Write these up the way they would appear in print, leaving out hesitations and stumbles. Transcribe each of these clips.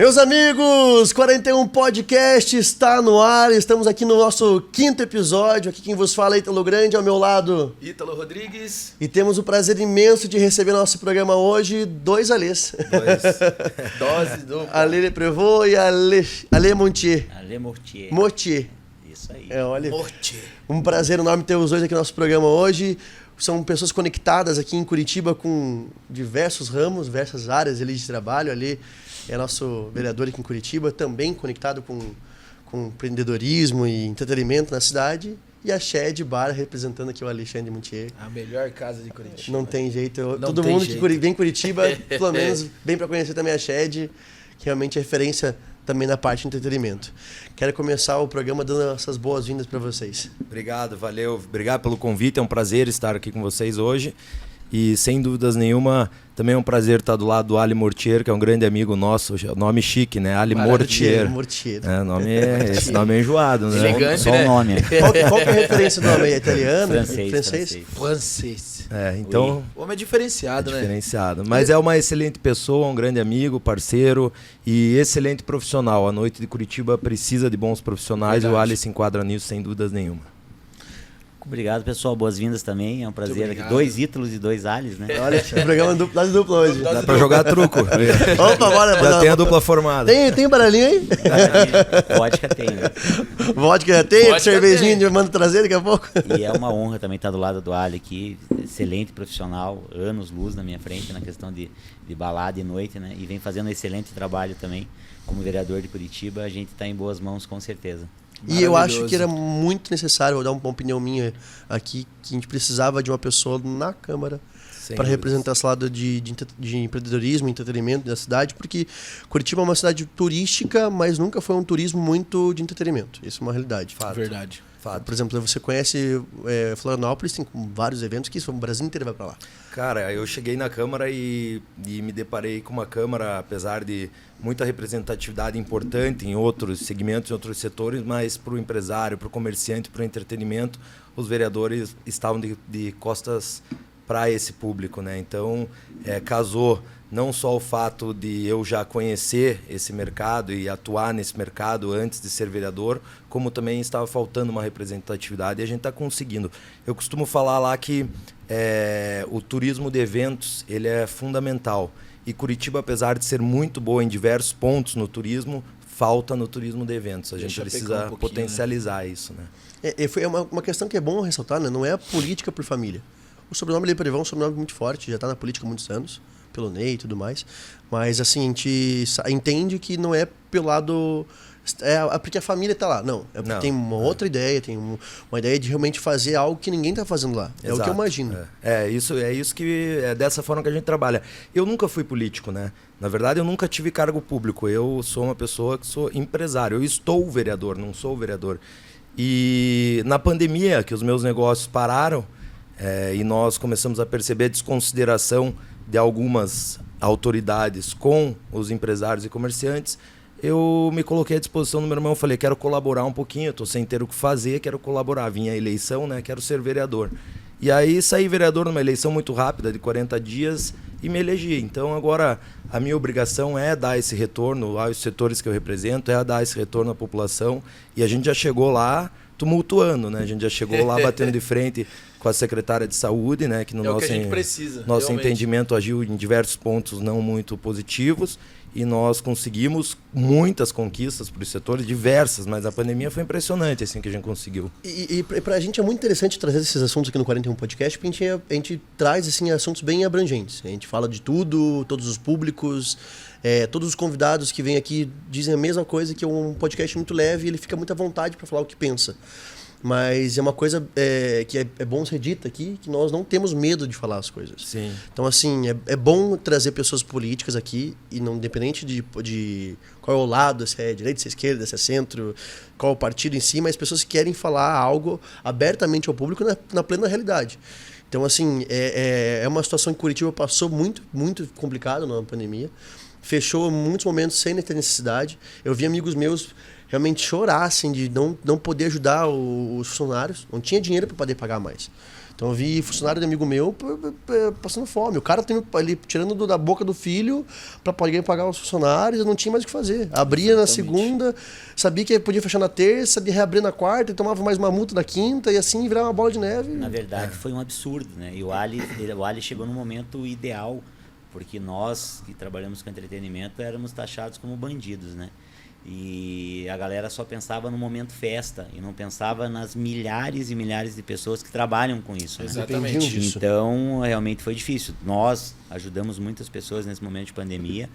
Meus amigos, 41 Podcast está no ar, estamos aqui no nosso 5º episódio, aqui quem vos fala é Ítalo Grande, ao meu lado Ítalo Rodrigues. E temos o prazer imenso de receber no nosso programa hoje dois Alês. Dose dupla. Ale Prevot e Ale Montier. Ale Mortier. Mortier. Isso aí. Olha, Mortier. um prazer enorme ter os dois aqui no nosso programa hoje. São pessoas conectadas aqui em Curitiba com diversos ramos, diversas áreas ali de trabalho. Ali é nosso vereador aqui em Curitiba, também conectado com empreendedorismo e entretenimento na cidade. E a Shed Bar, representando aqui o Alexandre Montier. A melhor casa de Curitiba. Não tem jeito. Não Todo tem mundo jeito. que vem em Curitiba, pelo menos, vem para conhecer também a Shed, que realmente é referência também na parte de entretenimento. Quero começar o programa dando essas boas-vindas para vocês. Obrigado, valeu. Obrigado pelo convite. É um prazer estar aqui com vocês hoje. E, sem dúvidas nenhuma, também é um prazer estar do lado do Ali Mortier, que é um grande amigo nosso. Nome chique, né? Ali Mortier. Mortier. Esse nome é enjoado, né? Elegante, Só né? o nome. Qual que é a referência do nome? É italiano? Francês. Francês. Então, O homem é diferenciado, né? diferenciado. Mas é uma excelente pessoa, um grande amigo, parceiro e excelente profissional. A noite de Curitiba precisa de bons profissionais. Verdade. E o Ali se enquadra nisso, sem dúvidas nenhuma. Obrigado, pessoal. Boas-vindas também. É um prazer aqui. obrigado. 2 Ítalos e 2 Alis, né? Olha, o programa duplo, dupla hoje. Dá pra jogar truco. Opa, bora. Já tem a dupla formada. Tem baralhinho aí? Vodka tem, né? Vodka já tem? Vodka Cervejinha tem. de mando trazer daqui a pouco? E é uma honra também estar do lado do Ali aqui. Excelente profissional, anos-luz na minha frente na questão de balada e noite, né? E vem fazendo um excelente trabalho também. Como vereador de Curitiba, a gente está em boas mãos, com certeza. E eu acho Maravilhoso. que era muito necessário, vou dar uma opinião minha aqui, que a gente precisava de uma pessoa na Câmara Sem para dúvidas. representar esse lado de empreendedorismo, entretenimento da cidade, porque Curitiba é uma cidade turística, mas nunca foi um turismo muito de entretenimento. Isso é uma realidade. Fato. Verdade. Fato. Por exemplo, você conhece Florianópolis, tem vários eventos que o Brasil inteiro vai para lá. Cara, eu cheguei na Câmara e me deparei com uma Câmara, apesar de muita representatividade importante em outros segmentos, em outros setores, mas para o empresário, para o comerciante, para o entretenimento, os vereadores estavam de costas para esse público, né? Então, casou não só o fato de eu já conhecer esse mercado e atuar nesse mercado antes de ser vereador, como também estava faltando uma representatividade e a gente está conseguindo. Eu costumo falar lá que o turismo de eventos ele é fundamental. E Curitiba, apesar de ser muito boa em diversos pontos no turismo, falta no turismo de eventos. A gente Deixa eu pecar precisa um pouquinho, potencializar isso, né? Foi uma questão que é bom ressaltar, né? Não é a política por família. O sobrenome Lei Prevão é um sobrenome muito forte, já está na política há muitos anos, pelo Ney e tudo mais. Mas, assim, a gente entende que não é pelo lado... porque a família está lá. Não, é porque Não, tem uma outra ideia, tem uma ideia de realmente fazer algo que ninguém está fazendo lá. É o que eu Exato. imagino. É isso que é dessa forma que a gente trabalha. Eu nunca fui político, né? Na verdade, eu nunca tive cargo público. Eu sou uma pessoa que sou empresário. Eu estou vereador, não sou vereador. E na pandemia, que os meus negócios pararam, e nós começamos a perceber a desconsideração de algumas autoridades com os empresários e comerciantes, eu me coloquei à disposição do meu irmão, falei, quero colaborar um pouquinho, estou sem ter o que fazer, quero colaborar. Vinha a eleição, né? Quero ser vereador. E aí saí vereador numa eleição muito rápida, de 40 dias, e me elegi. Então agora a minha obrigação é dar esse retorno aos setores que eu represento, é dar esse retorno à população. E a gente já chegou lá tumultuando, né? A gente já chegou lá batendo de frente com a secretária de saúde, né? Que no É o que a gente precisa, nosso realmente. entendimento agiu em diversos pontos não muito positivos. E nós conseguimos muitas conquistas para os setores, diversas, mas a pandemia foi impressionante assim que a gente conseguiu. E pra gente é muito interessante trazer esses assuntos aqui no 41 Podcast, porque a gente traz assim, assuntos bem abrangentes. A gente fala de tudo, todos os públicos, todos os convidados que vêm aqui dizem a mesma coisa, que é um podcast muito leve e ele fica muito à vontade para falar o que pensa. Mas é uma coisa que é bom ser dita aqui, que nós não temos medo de falar as coisas. Sim. Então, assim, é bom trazer pessoas políticas aqui, e não independente de qual é o lado, se é direita, se é esquerda, se é centro, qual é o partido em si, mas pessoas que querem falar algo abertamente ao público na plena realidade. Então, assim, é uma situação que Curitiba passou muito, muito complicada na pandemia. Fechou em muitos momentos sem ter necessidade. Eu vi amigos meus realmente chorar, assim, de não poder ajudar os funcionários. Não tinha dinheiro para poder pagar mais. Então eu vi funcionário de amigo meu passando fome. O cara ali tirando da boca do filho para poder pagar os funcionários, eu não tinha mais o que fazer. Abria na segunda, sabia que podia fechar na terça, de reabrir na quarta, e tomava mais uma multa na quinta, e assim virava uma bola de neve. Na verdade, foi um absurdo, né? E o Ali chegou no momento ideal, porque nós que trabalhamos com entretenimento éramos taxados como bandidos, né? E a galera só pensava no momento festa e não pensava nas milhares e milhares de pessoas que trabalham com isso, né? Exatamente. Então, realmente foi difícil. Nós ajudamos muitas pessoas nesse momento de pandemia,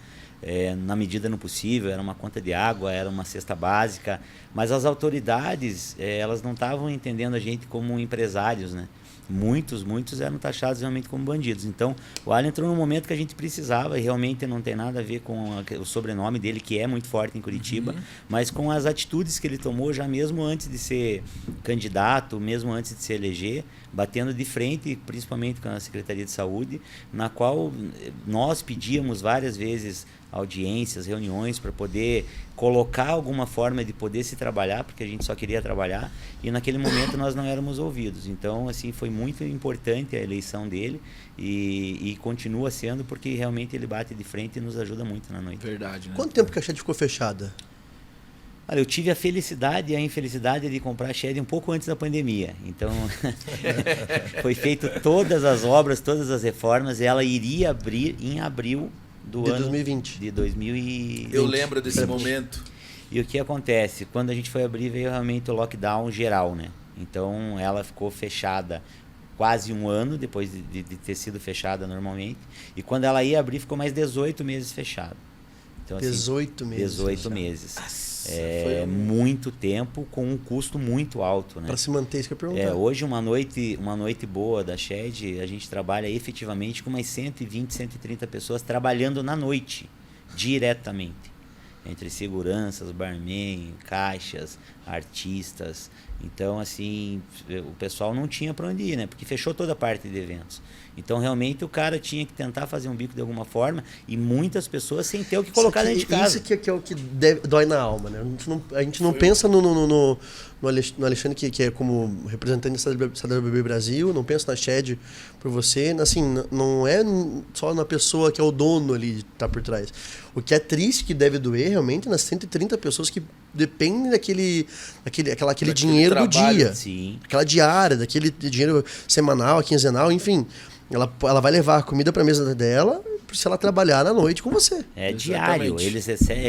na medida do possível. Era uma conta de água, era uma cesta básica, mas as autoridades, elas não estavam entendendo a gente como empresários, né? Muitos eram taxados realmente como bandidos. Então, o Ali entrou num momento que a gente precisava, e realmente não tem nada a ver com o sobrenome dele, que é muito forte em Curitiba, mas com as atitudes que ele tomou já mesmo antes de ser candidato, mesmo antes de se eleger, batendo de frente, principalmente com a Secretaria de Saúde, na qual nós pedíamos várias vezes audiências, reuniões para poder colocar alguma forma de poder se trabalhar, porque a gente só queria trabalhar, e naquele momento nós não éramos ouvidos. Então, assim, foi muito importante a eleição dele e continua sendo, porque realmente ele bate de frente e nos ajuda muito na noite. Verdade, né? Quanto tempo que a Shed ficou fechada? Olha, eu tive a felicidade e a infelicidade de comprar a Shed um pouco antes da pandemia. Então, foi feito todas as obras, todas as reformas, e ela iria abrir em abril do de ano 2020. De 2020. Eu lembro desse momento. E o que acontece? Quando a gente foi abrir, veio realmente o lockdown geral, né? Então, ela ficou fechada quase um ano depois de ter sido fechada normalmente. E quando ela ia abrir, ficou mais 18 meses fechada. Então, 18 assim, meses. 18 meses. Nossa, É muito tempo com um custo muito alto, né? Para se manter, isso que eu ia perguntar. Hoje uma noite boa da Shed, a gente trabalha efetivamente com umas 120, 130 pessoas trabalhando na noite, diretamente. Entre seguranças, barman, caixas, artistas. Então, assim, o pessoal não tinha para onde ir, né? Porque fechou toda a parte de eventos. Então, realmente, o cara tinha que tentar fazer um bico de alguma forma, e muitas pessoas sem ter o que colocar dentro de casa. Isso que é o que dói na alma, né? A gente não pensa no Alexandre, que é como representante da CWB Brasil, não pensa na Shed por você. Assim, não é só na pessoa que é o dono ali de estar por trás. O que é triste, que deve doer realmente, nas 130 pessoas que dependem daquele dinheiro trabalho, do dia. Sim. Aquela diária, daquele dinheiro semanal, quinzenal, enfim. Ela vai levar a comida para a mesa dela se ela trabalhar na noite com você. É Exatamente. diário, eles recebem,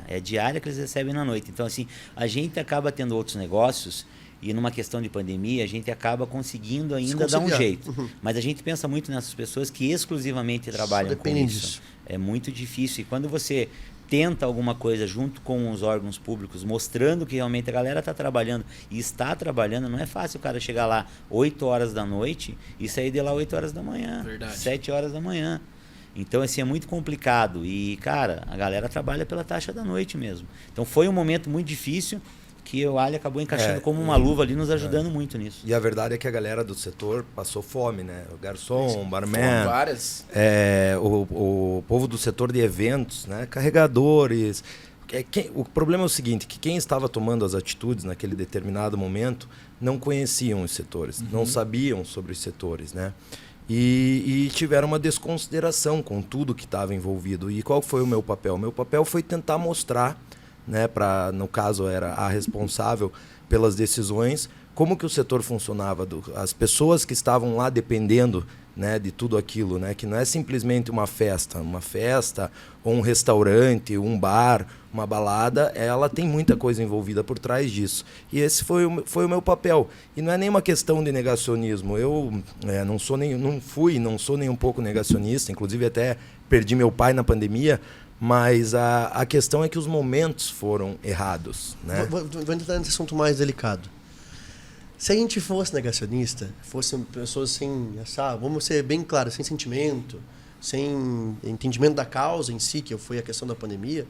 é diária que eles recebem na noite. Então, assim, a gente acaba tendo outros negócios, e numa questão de pandemia, a gente acaba conseguindo ainda dar um jeito. Mas a gente pensa muito nessas pessoas que exclusivamente trabalham com isso. Disso. É muito difícil. E quando você tenta alguma coisa junto com os órgãos públicos, mostrando que realmente a galera está trabalhando e está trabalhando, não é fácil o cara chegar lá 8 horas da noite e sair de lá 8 horas da manhã, Verdade. 7 horas da manhã. Então, assim, é muito complicado. E, cara, a galera trabalha pela taxa da noite mesmo. Então, foi um momento muito difícil que o Ali acabou encaixando como uma luva ali, nos ajudando muito nisso. E a verdade é que a galera do setor passou fome, né? O garçom, o barman, Várias. o povo do setor de eventos, né? Carregadores. O problema é o seguinte, que quem estava tomando as atitudes naquele determinado momento não conheciam os setores, não sabiam sobre os setores, né? E tiveram uma desconsideração com tudo que estava envolvido. E qual foi o meu papel? O meu papel foi tentar mostrar, né, no caso era a responsável pelas decisões, como que o setor funcionava, as pessoas que estavam lá dependendo, né, de tudo aquilo, né, que não é simplesmente uma festa ou um restaurante, um bar, uma balada, ela tem muita coisa envolvida por trás disso. E esse foi o meu papel. E não é nenhuma questão de negacionismo. Eu não sou nem um pouco negacionista, inclusive até perdi meu pai na pandemia. Mas a questão é que os momentos foram errados, né? Vou entrar nesse assunto mais delicado. Se a gente fosse negacionista, fosse pessoas sem, vamos ser bem claros, sem sentimento, sem entendimento da causa em si, que foi a questão da pandemia,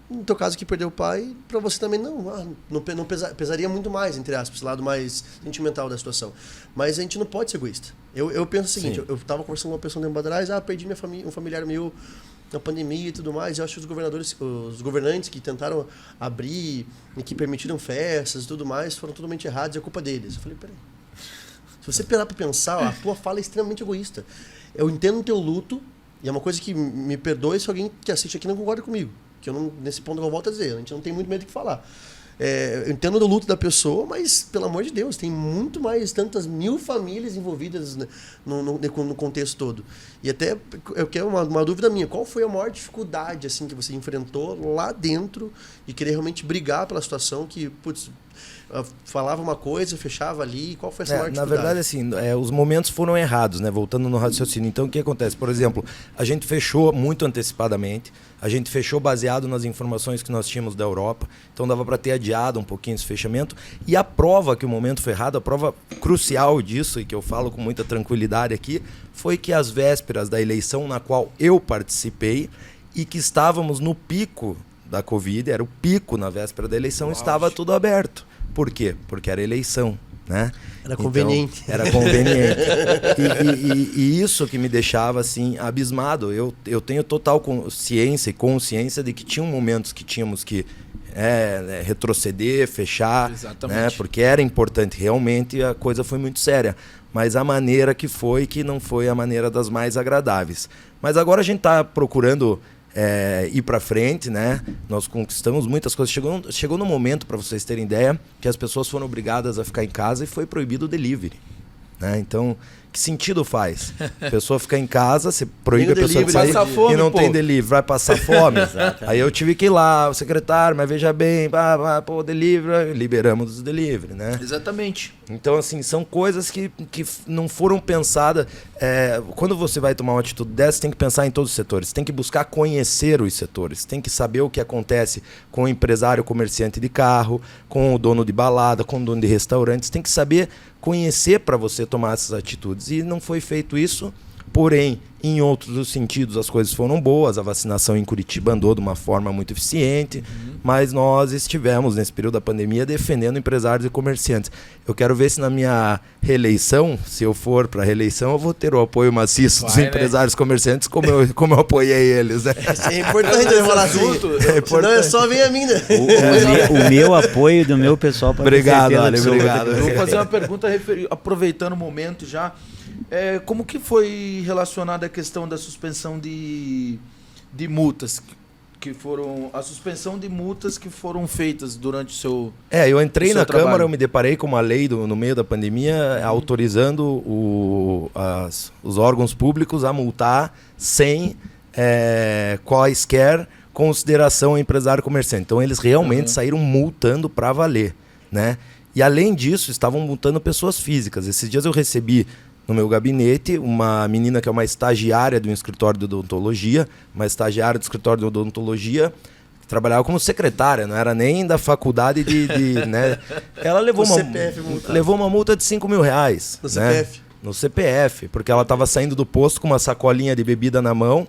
no teu caso que perdeu o pai, para você também não pesaria muito mais, entre aspas, esse lado mais sentimental da situação. Mas a gente não pode ser egoísta. Eu penso o seguinte, eu estava conversando com uma pessoa tempo atrás, perdi um familiar meu na pandemia e tudo mais. Eu acho que os governantes que tentaram abrir e que permitiram festas e tudo mais foram totalmente errados, e é culpa deles. Eu falei, peraí. Se você parar pra pensar, a tua fala é extremamente egoísta. Eu entendo o teu luto, e é uma coisa que me perdoe se alguém que assiste aqui não concorda comigo. Que eu não, nesse ponto que eu volto a dizer, a gente não tem muito medo do que falar. Eu entendo do luto da pessoa, mas, pelo amor de Deus, tem muito mais, tantas mil famílias envolvidas no contexto todo. E até, eu quero uma dúvida minha, qual foi a maior dificuldade assim, que você enfrentou lá dentro de querer realmente brigar pela situação que, putz, falava uma coisa, fechava ali, qual foi essa maior dificuldade? Na verdade, assim, os momentos foram errados, né? Voltando no raciocínio. Então, o que acontece? Por exemplo, a gente fechou muito antecipadamente, a gente fechou baseado nas informações que nós tínhamos da Europa, então dava para ter adiado um pouquinho esse fechamento. E a prova que o momento foi errado, a prova crucial disso, e que eu falo com muita tranquilidade aqui, foi que às vésperas da eleição na qual eu participei e que estávamos no pico da Covid, era o pico na véspera da eleição, estava tudo aberto. Por quê? Porque era eleição, né? Era conveniente. Então, era conveniente. E isso que me deixava assim abismado. Eu tenho total ciência e consciência de que tinham momentos que tínhamos que retroceder, fechar, né? Porque era importante. Realmente a coisa foi muito séria. Mas a maneira que foi, que não foi a maneira das mais agradáveis. Mas agora a gente está procurando ir para frente, né? Nós conquistamos muitas coisas. Chegou no momento, para vocês terem ideia, que as pessoas foram obrigadas a ficar em casa e foi proibido o delivery, né? Então, que sentido faz? A pessoa fica em casa, você proíbe a pessoa de sair fome, e não tem delivery, vai passar fome. Aí eu tive que ir lá, o secretário, mas veja bem, delivery, liberamos o delivery, né? Exatamente. Então, assim, são coisas que não foram pensadas. Quando você vai tomar uma atitude dessa, tem que pensar em todos os setores. Tem que buscar conhecer os setores. Tem que saber o que acontece com o empresário, o comerciante de carro, com o dono de balada, com o dono de restaurantes. Tem que saber conhecer para você tomar essas atitudes. E não foi feito isso. Porém, em outros sentidos, as coisas foram boas. A vacinação em Curitiba andou de uma forma muito eficiente, mas nós estivemos, nesse período da pandemia, defendendo empresários e comerciantes. Eu quero ver se na minha reeleição, se eu for para a reeleição, eu vou ter o apoio maciço dos empresários e comerciantes, como eu apoiei eles. Né? Isso é importante, né? Falar assim. Senão é só vem a mim, né? O meu apoio do meu pessoal. Obrigado, Ale, obrigado. Eu vou fazer uma pergunta aproveitando o momento já. Como que foi relacionada a questão da suspensão de multas a suspensão de multas que foram feitas durante o seu eu entrei na trabalho. Câmara, eu me deparei com uma lei no meio da pandemia autorizando os órgãos públicos a multar sem quaisquer consideração ao empresário comerciante. Então eles realmente saíram multando para valer, né? E além disso, estavam multando pessoas físicas. Esses dias eu recebi no meu gabinete uma menina que é uma estagiária do escritório de odontologia, que trabalhava como secretária, não era nem da faculdade né? Ela levou uma multa de R$5 mil. No CPF? No CPF, porque ela estava saindo do posto com uma sacolinha de bebida na mão,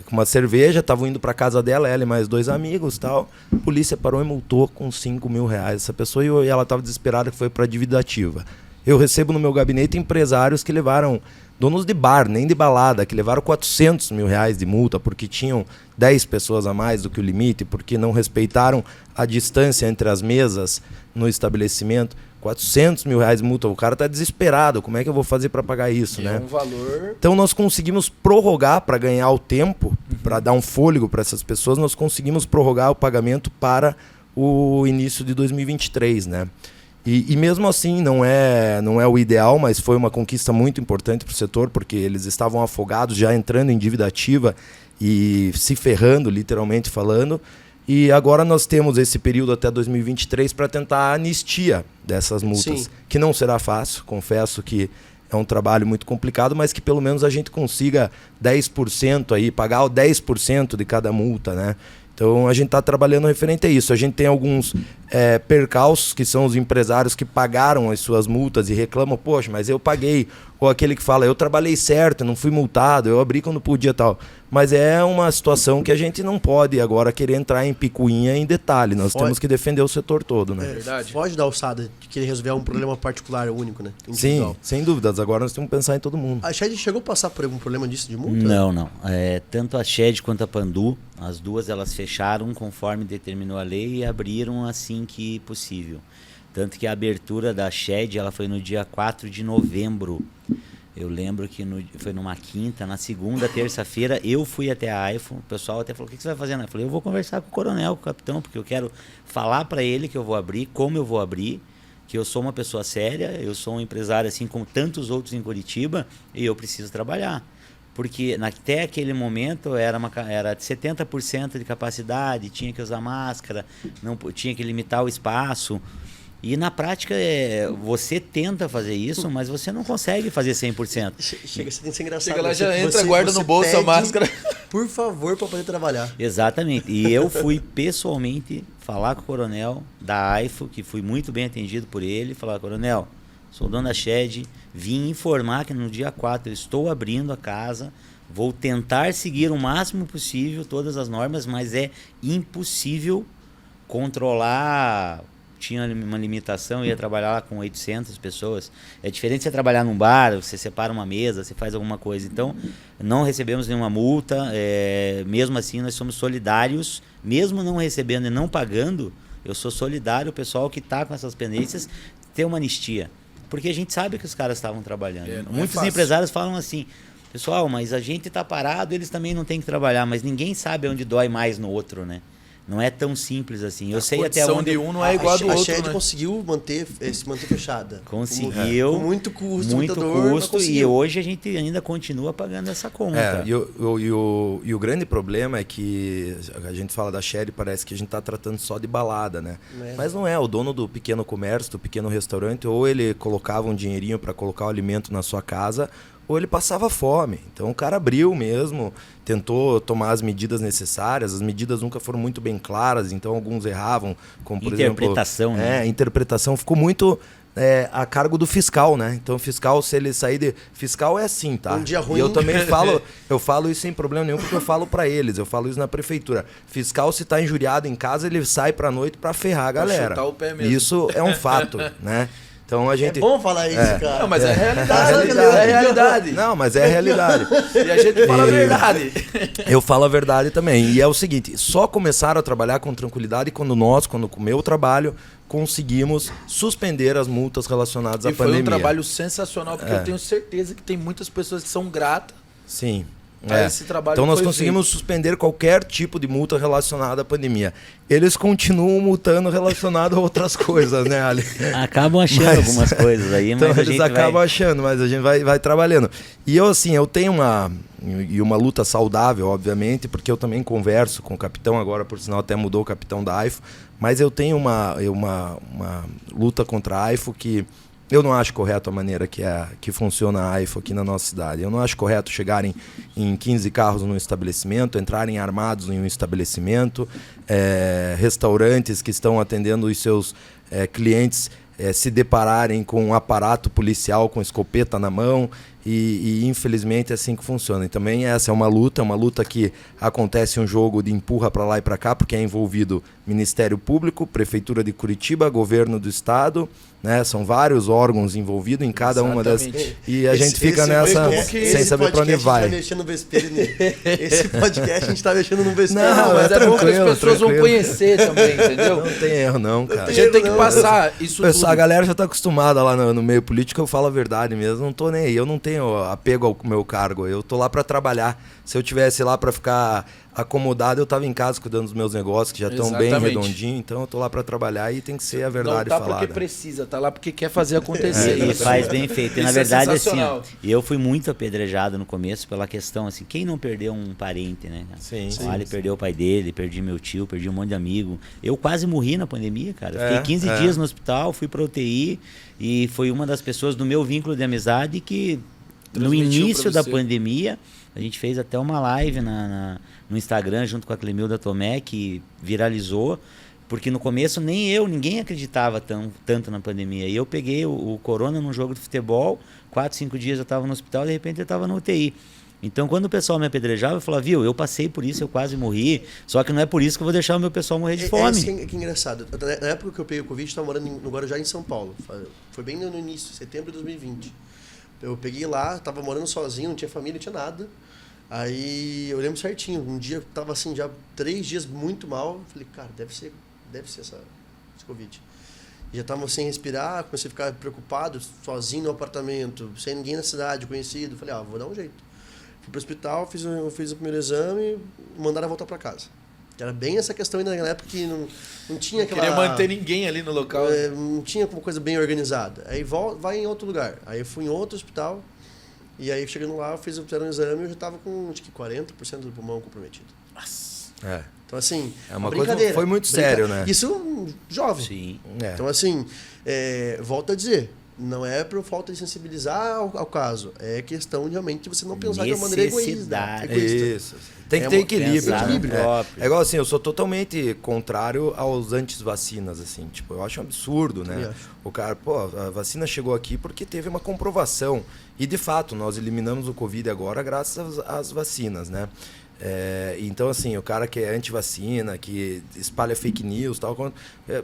com uma cerveja, estavam indo para casa dela, ela e mais 2 amigos, tal. A polícia parou e multou com R$5 mil essa pessoa, e ela estava desesperada que foi para dívida ativa. Eu recebo no meu gabinete empresários que levaram, donos de bar, nem de balada, que levaram R$400 mil de multa porque tinham 10 pessoas a mais do que o limite, porque não respeitaram a distância entre as mesas no estabelecimento. R$400 mil de multa, o cara está desesperado, como é que eu vou fazer para pagar isso, né? Um valor... Então nós conseguimos prorrogar para ganhar o tempo, para dar um fôlego para essas pessoas, nós conseguimos prorrogar o pagamento para o início de 2023, né? E mesmo assim não é o ideal, mas foi uma conquista muito importante para o setor, porque eles estavam afogados, já entrando em dívida ativa e se ferrando, literalmente falando. E agora nós temos esse período até 2023 para tentar a anistia dessas multas, que não será fácil, confesso que é um trabalho muito complicado, mas que pelo menos a gente consiga 10% aí, pagar o 10% de cada multa, né? Então a gente está trabalhando referente a isso. A gente tem alguns percalços, que são os empresários que pagaram as suas multas e reclamam, poxa, mas eu paguei. Ou aquele que fala, eu trabalhei certo, não fui multado, eu abri quando podia e tal. Mas é uma situação que a gente não pode agora querer entrar em picuinha em detalhe. Nós temos que defender o setor todo, né? Verdade. Pode dar alçada de querer resolver um problema particular, único, né? Sim, sem dúvidas. Agora nós temos que pensar em todo mundo. A Shed chegou a passar por algum problema disso de multa? Não. Tanto a Shed quanto a Pandu, as duas elas fecharam conforme determinou a lei e abriram assim que possível. Tanto que a abertura da Shed, ela foi no dia 4 de novembro. Eu lembro que foi numa quinta, na segunda, terça-feira, eu fui até a AIFO, o pessoal até falou, o que você vai fazer? Eu falei, eu vou conversar com o coronel, com o capitão, porque eu quero falar para ele que eu vou abrir, como eu vou abrir, que eu sou uma pessoa séria, eu sou um empresário assim como tantos outros em Curitiba, e eu preciso trabalhar. Porque até aquele momento era de 70% de capacidade, tinha que usar máscara, não tinha que limitar o espaço. E na prática, você tenta fazer isso, mas você não consegue fazer 100%. Chega a ser engraçado. Chega lá, já entra, guarda no bolso pede, a máscara. Por favor, para poder trabalhar. Exatamente. E eu fui pessoalmente falar com o coronel da AIFO, que fui muito bem atendido por ele, falar, coronel, sou dono da Shed, vim informar que no dia 4 eu estou abrindo a casa, vou tentar seguir o máximo possível todas as normas, mas é impossível controlar. Tinha uma limitação, ia trabalhar lá com 800 pessoas. É diferente você trabalhar num bar, você separa uma mesa, você faz alguma coisa. Então, não recebemos nenhuma multa. Mesmo assim, nós somos solidários. Mesmo não recebendo e não pagando, eu sou solidário ao pessoal que está com essas pendências, ter uma anistia. Porque a gente sabe que os caras estavam trabalhando. Muitos empresários falam assim, pessoal, mas a gente está parado, eles também não têm que trabalhar. Mas ninguém sabe onde dói mais no outro, né? Não é tão simples assim. Eu sei até onde de um não é igual a do outro, a Shed né? conseguiu se manter fechada. Conseguiu. Com muito custo, muito dor, custo. E hoje a gente ainda continua pagando essa conta. E o grande problema é que a gente fala da Shed, parece que a gente está tratando só de balada, né? Mas não é. O dono do pequeno comércio, do pequeno restaurante, ou ele colocava um dinheirinho para colocar o alimento na sua casa, ou ele passava fome. Então o cara abriu mesmo, tentou tomar as medidas necessárias, as medidas nunca foram muito bem claras, então alguns erravam, como por interpretação, exemplo... né? Interpretação ficou muito a cargo do fiscal, né? Então o fiscal, se ele sair de... Fiscal é assim, tá? Um dia ruim. E eu também falo isso sem problema nenhum, porque eu falo para eles, eu falo isso na prefeitura. Fiscal, se tá injuriado em casa, ele sai pra noite pra ferrar a galera. Chutar o pé mesmo. Isso é um fato, né? Então a gente... É bom falar isso, cara. Não, mas é realidade. É realidade. Não, mas é a realidade. E a gente fala a verdade. Eu falo a verdade também. E é o seguinte, só começaram a trabalhar com tranquilidade quando com o meu trabalho, conseguimos suspender as multas relacionadas à pandemia. E foi um trabalho sensacional, porque eu tenho certeza que tem muitas pessoas que são gratas. Sim. Esse trabalho então nós foi conseguimos suspender qualquer tipo de multa relacionada à pandemia. Eles continuam multando relacionado a outras coisas, né, Ali? Acabam achando algumas coisas aí, então mas eles acabam achando, mas a gente vai trabalhando. E eu tenho uma luta saudável, obviamente, porque eu também converso com o capitão, agora por sinal até mudou o capitão da AIFO, mas eu tenho uma luta contra a AIFO que eu não acho correto a maneira que funciona a AIFO aqui na nossa cidade. Eu não acho correto chegarem em 15 carros num estabelecimento, entrarem armados em um estabelecimento, restaurantes que estão atendendo os seus clientes se depararem com um aparato policial com escopeta na mão e infelizmente é assim que funciona. E também essa é uma luta que acontece um jogo de empurra para lá e para cá, porque é envolvido Ministério Público, Prefeitura de Curitiba, Governo do Estado, né? São vários órgãos envolvidos em cada uma das... E a gente fica nessa sem saber para onde vai. Esse podcast a gente tá mexendo no vespeiro. Não, mas é bom que as pessoas vão conhecer também, entendeu? Não tem erro não, cara. A gente tem que passar isso tudo. A galera já tá acostumada lá no meio político, eu falo a verdade mesmo, não tô nem aí, eu não tenho apego ao meu cargo, eu tô lá para trabalhar. Se eu tivesse lá para ficar acomodado, eu tava em casa cuidando dos meus negócios, que já estão bem redondinhos, então eu tô lá para trabalhar e tem que ser a verdade falada. Não tá porque precisa, tá lá porque quer fazer acontecer. E faz bem feito. E na verdade, assim, eu fui muito apedrejado no começo pela questão, assim, quem não perdeu um parente, né? Sim. O Ali perdeu o pai dele, perdi meu tio, perdi um monte de amigo. Eu quase morri na pandemia, cara. Eu fiquei 15 dias no hospital, fui pra UTI e foi uma das pessoas do meu vínculo de amizade que no início da pandemia, a gente fez até uma live no Instagram junto com a Clemilda Tomé, que viralizou, porque no começo ninguém acreditava tanto na pandemia. E eu peguei o corona num jogo de futebol, 4, 5 dias eu estava no hospital, de repente eu estava no UTI. Então quando o pessoal me apedrejava, eu falava, viu, eu passei por isso, eu quase morri, só que não é por isso que eu vou deixar o meu pessoal morrer de fome. Isso que é engraçado. Na época que eu peguei o Covid, eu estava morando no Guarujá, em São Paulo. Foi bem no início, setembro de 2020. Eu peguei lá, tava morando sozinho, não tinha família, não tinha nada. Aí eu lembro certinho, um dia eu tava assim, já 3 dias muito mal. Falei, cara, deve ser esse Covid. Já tava sem respirar, comecei a ficar preocupado, sozinho no apartamento, sem ninguém na cidade, conhecido. Falei, vou dar um jeito. Fui pro hospital, fiz o primeiro exame e mandaram voltar para casa. Era bem essa questão ainda naquela época que não tinha aquela... Queria manter ninguém ali no local. Não tinha uma coisa bem organizada. Aí vai em outro lugar. Aí eu fui em outro hospital e aí chegando lá, fizeram um exame e eu já estava com acho que 40% do pulmão comprometido. Nossa. Então, assim, É uma coisa, foi muito sério, né? Isso jovem. Sim. Então, assim, volto a dizer, não é por falta de sensibilizar ao caso, é questão de realmente você não pensar de uma maneira egoísta. Isso. Tem que ter equilíbrio. Né? É igual assim, eu sou totalmente contrário aos anti-vacinas, assim. Tipo, eu acho um absurdo, né? O cara, a vacina chegou aqui porque teve uma comprovação. E, de fato, nós eliminamos o Covid agora graças às vacinas, né? Então, assim, o cara que é anti-vacina, que espalha fake news, tal,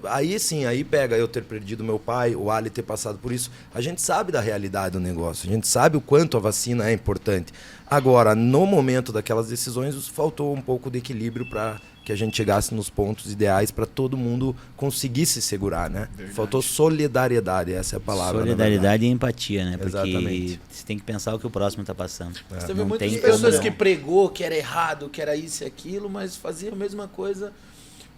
aí sim, aí pega eu ter perdido meu pai, o Ali ter passado por isso. A gente sabe da realidade do negócio, a gente sabe o quanto a vacina é importante. Agora, no momento daquelas decisões, faltou um pouco de equilíbrio para que a gente chegasse nos pontos ideais para todo mundo conseguir se segurar, né? Verdade. Faltou solidariedade, essa é a palavra. Solidariedade e empatia, né? Porque exatamente. Você tem que pensar o que o próximo está passando. Você teve muitas pessoas que pregou que era errado, que era isso e aquilo, mas fazia a mesma coisa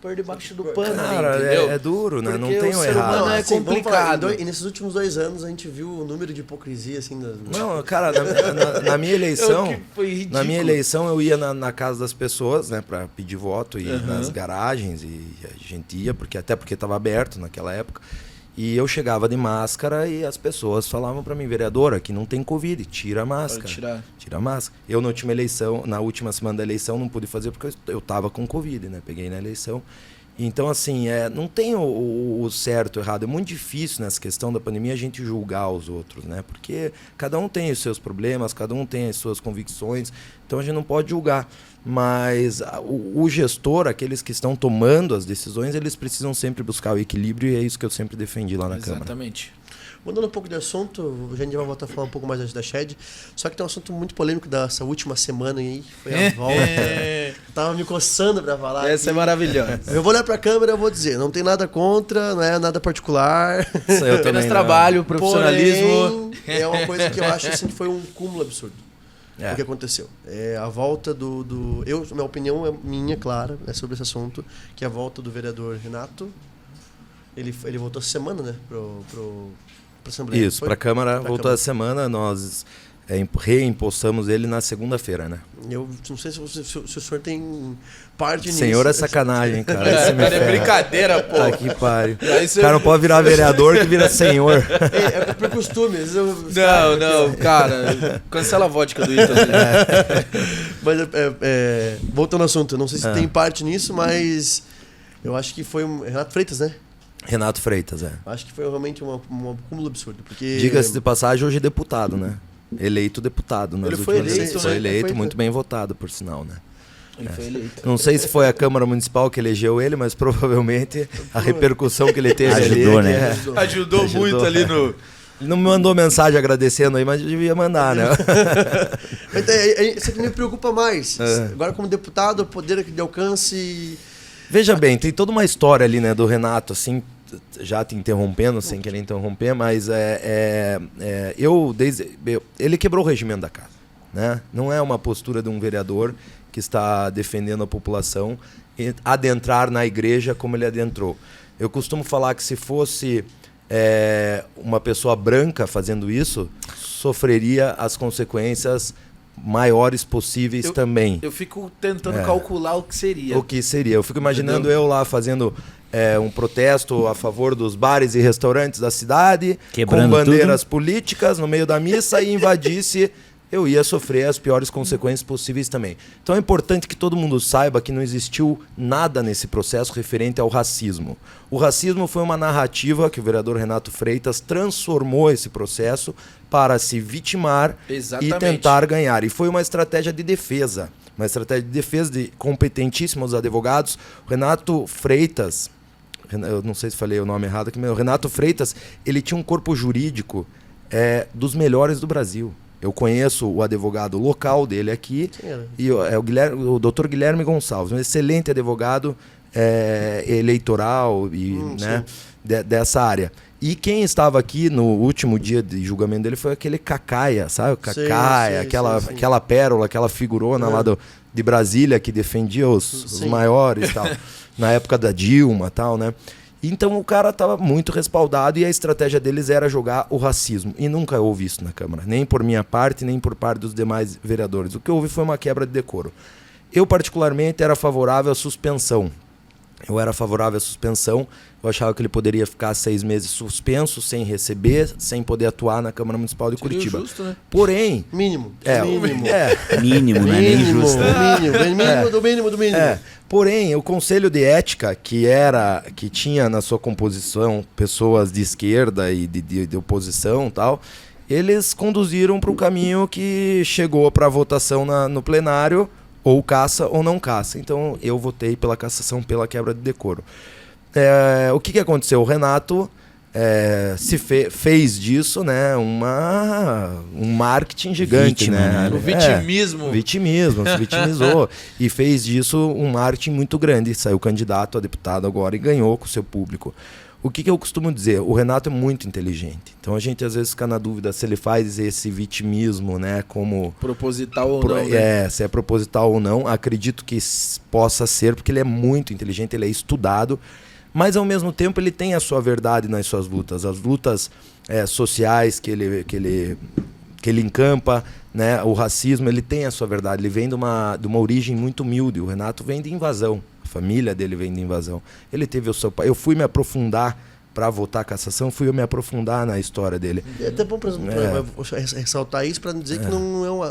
por debaixo do pano. Cara, é duro, né? Porque não tem o errado. Não, é complicado. E nesses últimos 2 anos a gente viu o número de hipocrisia, assim... Não, cara, na minha eleição... Na minha eleição eu ia na casa das pessoas, né? Pra pedir voto, e nas garagens, e a gente ia, até porque estava aberto naquela época. E eu chegava de máscara e as pessoas falavam para mim, vereadora, aqui não tem Covid, tira a máscara. Tira a máscara. Eu na última semana da eleição não pude fazer porque eu tava com Covid, né? Peguei na eleição. Então, assim, não tem o certo e errado. É muito difícil nessa questão da pandemia a gente julgar os outros, né? Porque cada um tem os seus problemas, cada um tem as suas convicções, então a gente não pode julgar. Mas o gestor, aqueles que estão tomando as decisões, eles precisam sempre buscar o equilíbrio e é isso que eu sempre defendi lá na Câmara. Exatamente. Mudando um pouco de assunto, a gente vai voltar a falar um pouco mais da Shed, só que tem um assunto muito polêmico dessa última semana aí, foi a volta. Tava me coçando pra falar. Essa é maravilhosa. Eu vou olhar pra câmera e vou dizer, não tem nada contra, não é nada particular. Apenas trabalho, profissionalismo. Porém, é uma coisa que eu acho assim, que foi um cúmulo absurdo. O que aconteceu? A volta minha opinião é minha, clara, sobre esse assunto, que é a volta do vereador Renato. Ele voltou essa semana, né? Pra Assembleia. Isso, para a Câmara voltou essa semana, nós reempossamos ele na segunda-feira, né? Eu não sei se o senhor tem parte nisso. Senhor é sacanagem, cara. É brincadeira, pô. Tá que pariu. O cara não pode virar vereador que vira senhor. É por costume. Não, cara. Cancela a vodka do Ítalo. Mas, voltando ao assunto, não sei se tem parte nisso, mas eu acho que foi Renato Freitas, né? Renato Freitas, Acho que foi realmente um cúmulo absurdo. Porque... Diga-se de passagem, hoje é deputado, né? Eleito deputado. Ele foi eleito, foi eleito, muito bem votado, por sinal, né? Ele foi eleito. Não sei se foi a Câmara Municipal que elegeu ele, mas provavelmente a repercussão que ele teve ajudou, ali... né? Ajudou muito ali no... Ele não me mandou mensagem agradecendo aí, mas devia mandar, né? Isso aqui me preocupa mais. Agora, como deputado, o poder de alcance... Veja bem, tem toda uma história ali, né, do Renato, assim, já te interrompendo, sem querer interromper, mas ele quebrou o regimento da casa, né? Não é uma postura de um vereador que está defendendo a população adentrar na igreja como ele adentrou. Eu costumo falar que se fosse uma pessoa branca fazendo isso, sofreria as consequências maiores possíveis também. Eu fico tentando calcular o que seria. O que seria. Eu fico imaginando eu lá fazendo um protesto a favor dos bares e restaurantes da cidade, quebrando com bandeiras políticas no meio da missa e invadisse, eu ia sofrer as piores consequências possíveis também. Então é importante que todo mundo saiba que não existiu nada nesse processo referente ao racismo. O racismo foi uma narrativa que o vereador Renato Freitas transformou esse processo para se vitimar e tentar ganhar. E foi uma estratégia de defesa. Uma estratégia de defesa de competentíssimos advogados. O Renato Freitas, eu não sei se falei o nome errado aqui, mas o Renato Freitas, ele tinha um corpo jurídico dos melhores do Brasil. Eu conheço o advogado local dele aqui, e o Dr. Guilherme Gonçalves, um excelente advogado eleitoral, e, né? dessa área. E quem estava aqui no último dia de julgamento dele foi aquele Cacaia, sabe? O Cacaia, aquela pérola, aquela figurona lá de Brasília que defendia os maiores e tal, na época da Dilma e tal, né? Então o cara estava muito respaldado e a estratégia deles era jogar o racismo. E nunca houve isso na Câmara, nem por minha parte, nem por parte dos demais vereadores. O que houve foi uma quebra de decoro. Eu, particularmente, era favorável à suspensão. Eu achava que ele poderia ficar 6 meses suspenso, sem receber, sem poder atuar na Câmara Municipal de Curitiba. Justo, né? Porém... Mínimo. Mínimo, não é nem justo. Do mínimo. Porém, o Conselho de Ética, que tinha na sua composição pessoas de esquerda e de oposição e tal, eles conduziram para o caminho que chegou para a votação no plenário, ou caça ou não caça. Então eu votei pela cassação, pela quebra de decoro. O que aconteceu? O Renato fez disso, né, um marketing gigante. Vítima, né? O vitimismo. Vitimismo, se vitimizou. E fez disso um marketing muito grande. Saiu candidato a deputado agora e ganhou com o seu público. O que eu costumo dizer? O Renato é muito inteligente. Então a gente às vezes fica na dúvida se ele faz esse vitimismo, né, como... Proposital ou não, né? Se é proposital ou não. Acredito que possa ser, porque ele é muito inteligente, ele é estudado. Mas ao mesmo tempo ele tem a sua verdade nas suas lutas. As lutas sociais que ele encampa, né, o racismo, ele tem a sua verdade. Ele vem de uma origem muito humilde. O Renato vem de invasão. A família dele vem de invasão. Ele teve o seu pai. Eu fui me aprofundar para votar a cassação, fui eu me aprofundar na história dele. É até bom para ressaltar isso para dizer que não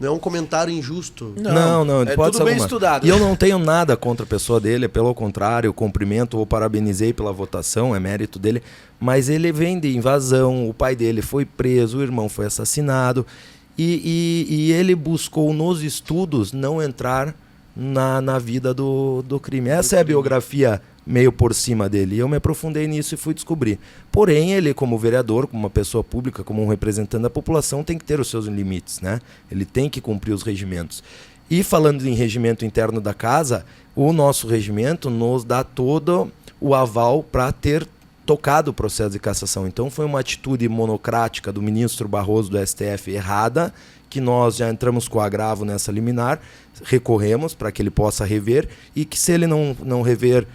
é um comentário injusto. Não, pode tudo ser bem estudado. E eu não tenho nada contra a pessoa dele, pelo contrário, eu cumprimento, eu parabenizei pela votação, é mérito dele, mas ele vem de invasão, o pai dele foi preso, o irmão foi assassinado, e ele buscou nos estudos não entrar na vida do crime. Essa é a biografia meio por cima dele. E eu me aprofundei nisso e fui descobrir. Porém, ele, como vereador, como uma pessoa pública, como um representante da população, tem que ter os seus limites, né? Ele tem que cumprir os regimentos. E falando em regimento interno da casa, o nosso regimento nos dá todo o aval para ter tocado o processo de cassação. Então foi uma atitude monocrática do ministro Barroso do STF errada, que nós já entramos com o agravo nessa liminar, recorremos para que ele possa rever e que, se ele não rever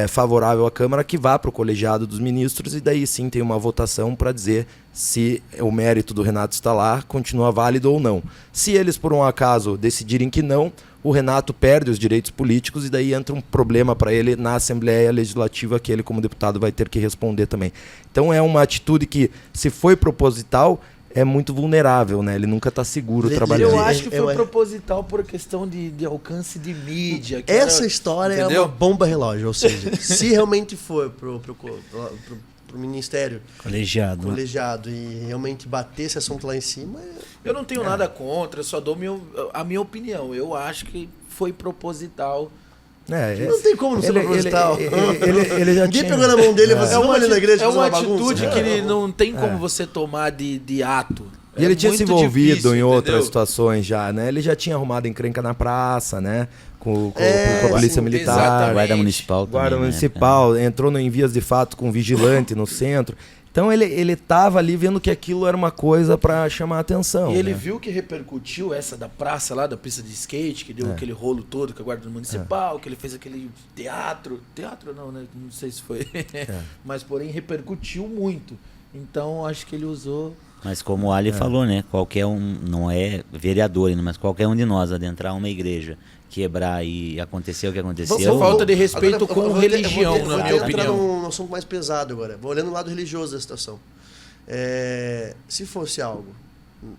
favorável à Câmara, que vá para o colegiado dos ministros e daí sim tem uma votação para dizer se o mérito do Renato está lá, continua válido ou não. Se eles por um acaso decidirem que não, o Renato perde os direitos políticos e daí entra um problema para ele na Assembleia Legislativa, que ele como deputado vai ter que responder também. Então é uma atitude que, se foi proposital, é muito vulnerável, né? Ele nunca está seguro trabalhando. Eu acho que foi proposital por questão de alcance de mídia. Essa história é uma bomba relógio, ou seja, se realmente for pro Ministério colegiado e realmente bater esse assunto lá em cima... Eu não tenho nada contra, só dou a minha opinião. Eu acho que foi proposital. Não tem como não ser proposital. Ele já Ninguém pegou na mão dele e falou assim, vamos ali na igreja é uma fazer atitude bagunça. que ele não tem como você tomar de ato. E ele tinha se envolvido difícil, em outras entendeu? situações já, né? Ele já tinha arrumado encrenca na praça, né? Com a polícia militar. exatamente. Guarda municipal também, Guarda né, municipal, entrou em vias de fato com vigilante no centro. Então ele tava ali vendo que aquilo era uma coisa para chamar a atenção. E ele né? viu que repercutiu essa da praça lá, da pista de skate, que deu aquele rolo todo com a guarda municipal, que ele fez aquele teatro. Teatro não, né? Não sei se foi. Mas porém repercutiu muito. Então acho que ele usou... Mas como o Ali falou, né? Qualquer um, não é vereador ainda, mas qualquer um de nós adentrar uma igreja, quebrar e acontecer o que aconteceu... Falta de respeito com religião, na minha Vou entrar opinião. num assunto mais pesado agora. Vou olhando o lado religioso da situação. Se fosse algo...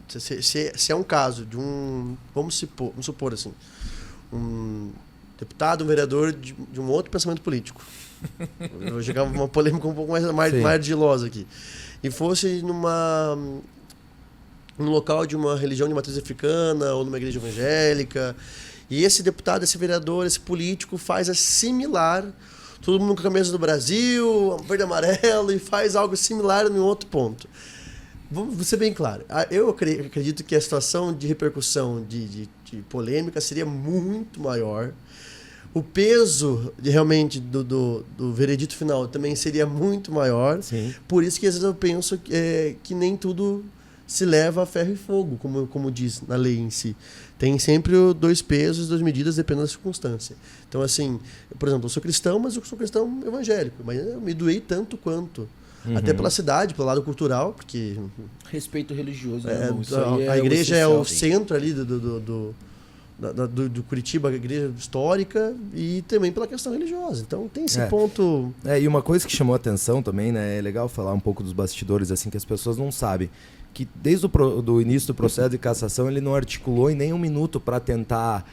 Se é um caso de um... Vamos supor assim... Um deputado, um vereador de um outro pensamento político. Eu vou jogar uma polêmica um pouco mais ardilosa aqui. E fosse num local de uma religião de matriz africana ou numa igreja evangélica, e esse deputado, esse vereador, esse político faz similar, todo mundo com a camisa do Brasil, verde e amarelo, e faz algo similar em outro ponto. Vou ser bem claro, eu acredito que a situação de repercussão de polêmica seria muito maior, o peso realmente do veredito final também seria muito maior. Sim. Por isso que às vezes eu penso que nem tudo se leva a ferro e fogo, como diz na lei em si. Tem sempre 2 pesos, 2 medidas, dependendo da circunstância. Então, assim, por exemplo, eu sou cristão, mas eu sou cristão evangélico. Mas eu me doei tanto quanto. Até pela cidade, pelo lado cultural, porque Respeito religioso, né, irmão? Isso aí a igreja é o essencial. centro ali do Curitiba, a igreja histórica, e também pela questão religiosa. Então tem esse ponto. E uma coisa que chamou a atenção também, né? É legal falar um pouco dos bastidores, assim, que as pessoas não sabem. Que desde do início do processo de cassação ele não articulou em nem um minuto para tentar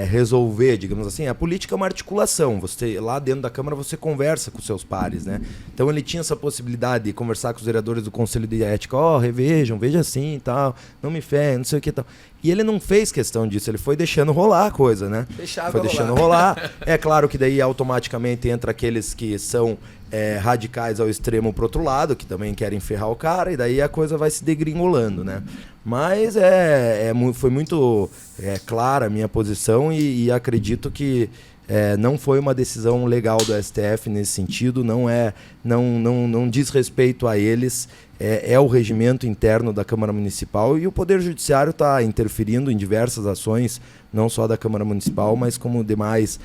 resolver, digamos assim. A política é uma articulação. Você, lá dentro da Câmara você conversa com seus pares, né? Então ele tinha essa possibilidade de conversar com os vereadores do Conselho de Ética. Revejam, veja assim e tal, não me ferre, não sei o que e tal. E ele não fez questão disso, ele foi deixando rolar a coisa, né? Foi deixando rolar. É claro que daí automaticamente entra aqueles que são radicais ao extremo pro outro lado, que também querem ferrar o cara, e daí a coisa vai se degringolando, né? Mas foi muito clara a minha posição e acredito que não foi uma decisão legal do STF nesse sentido, não diz respeito a eles, é o regimento interno da Câmara Municipal, e o Poder Judiciário está interferindo em diversas ações, não só da Câmara Municipal, mas como demais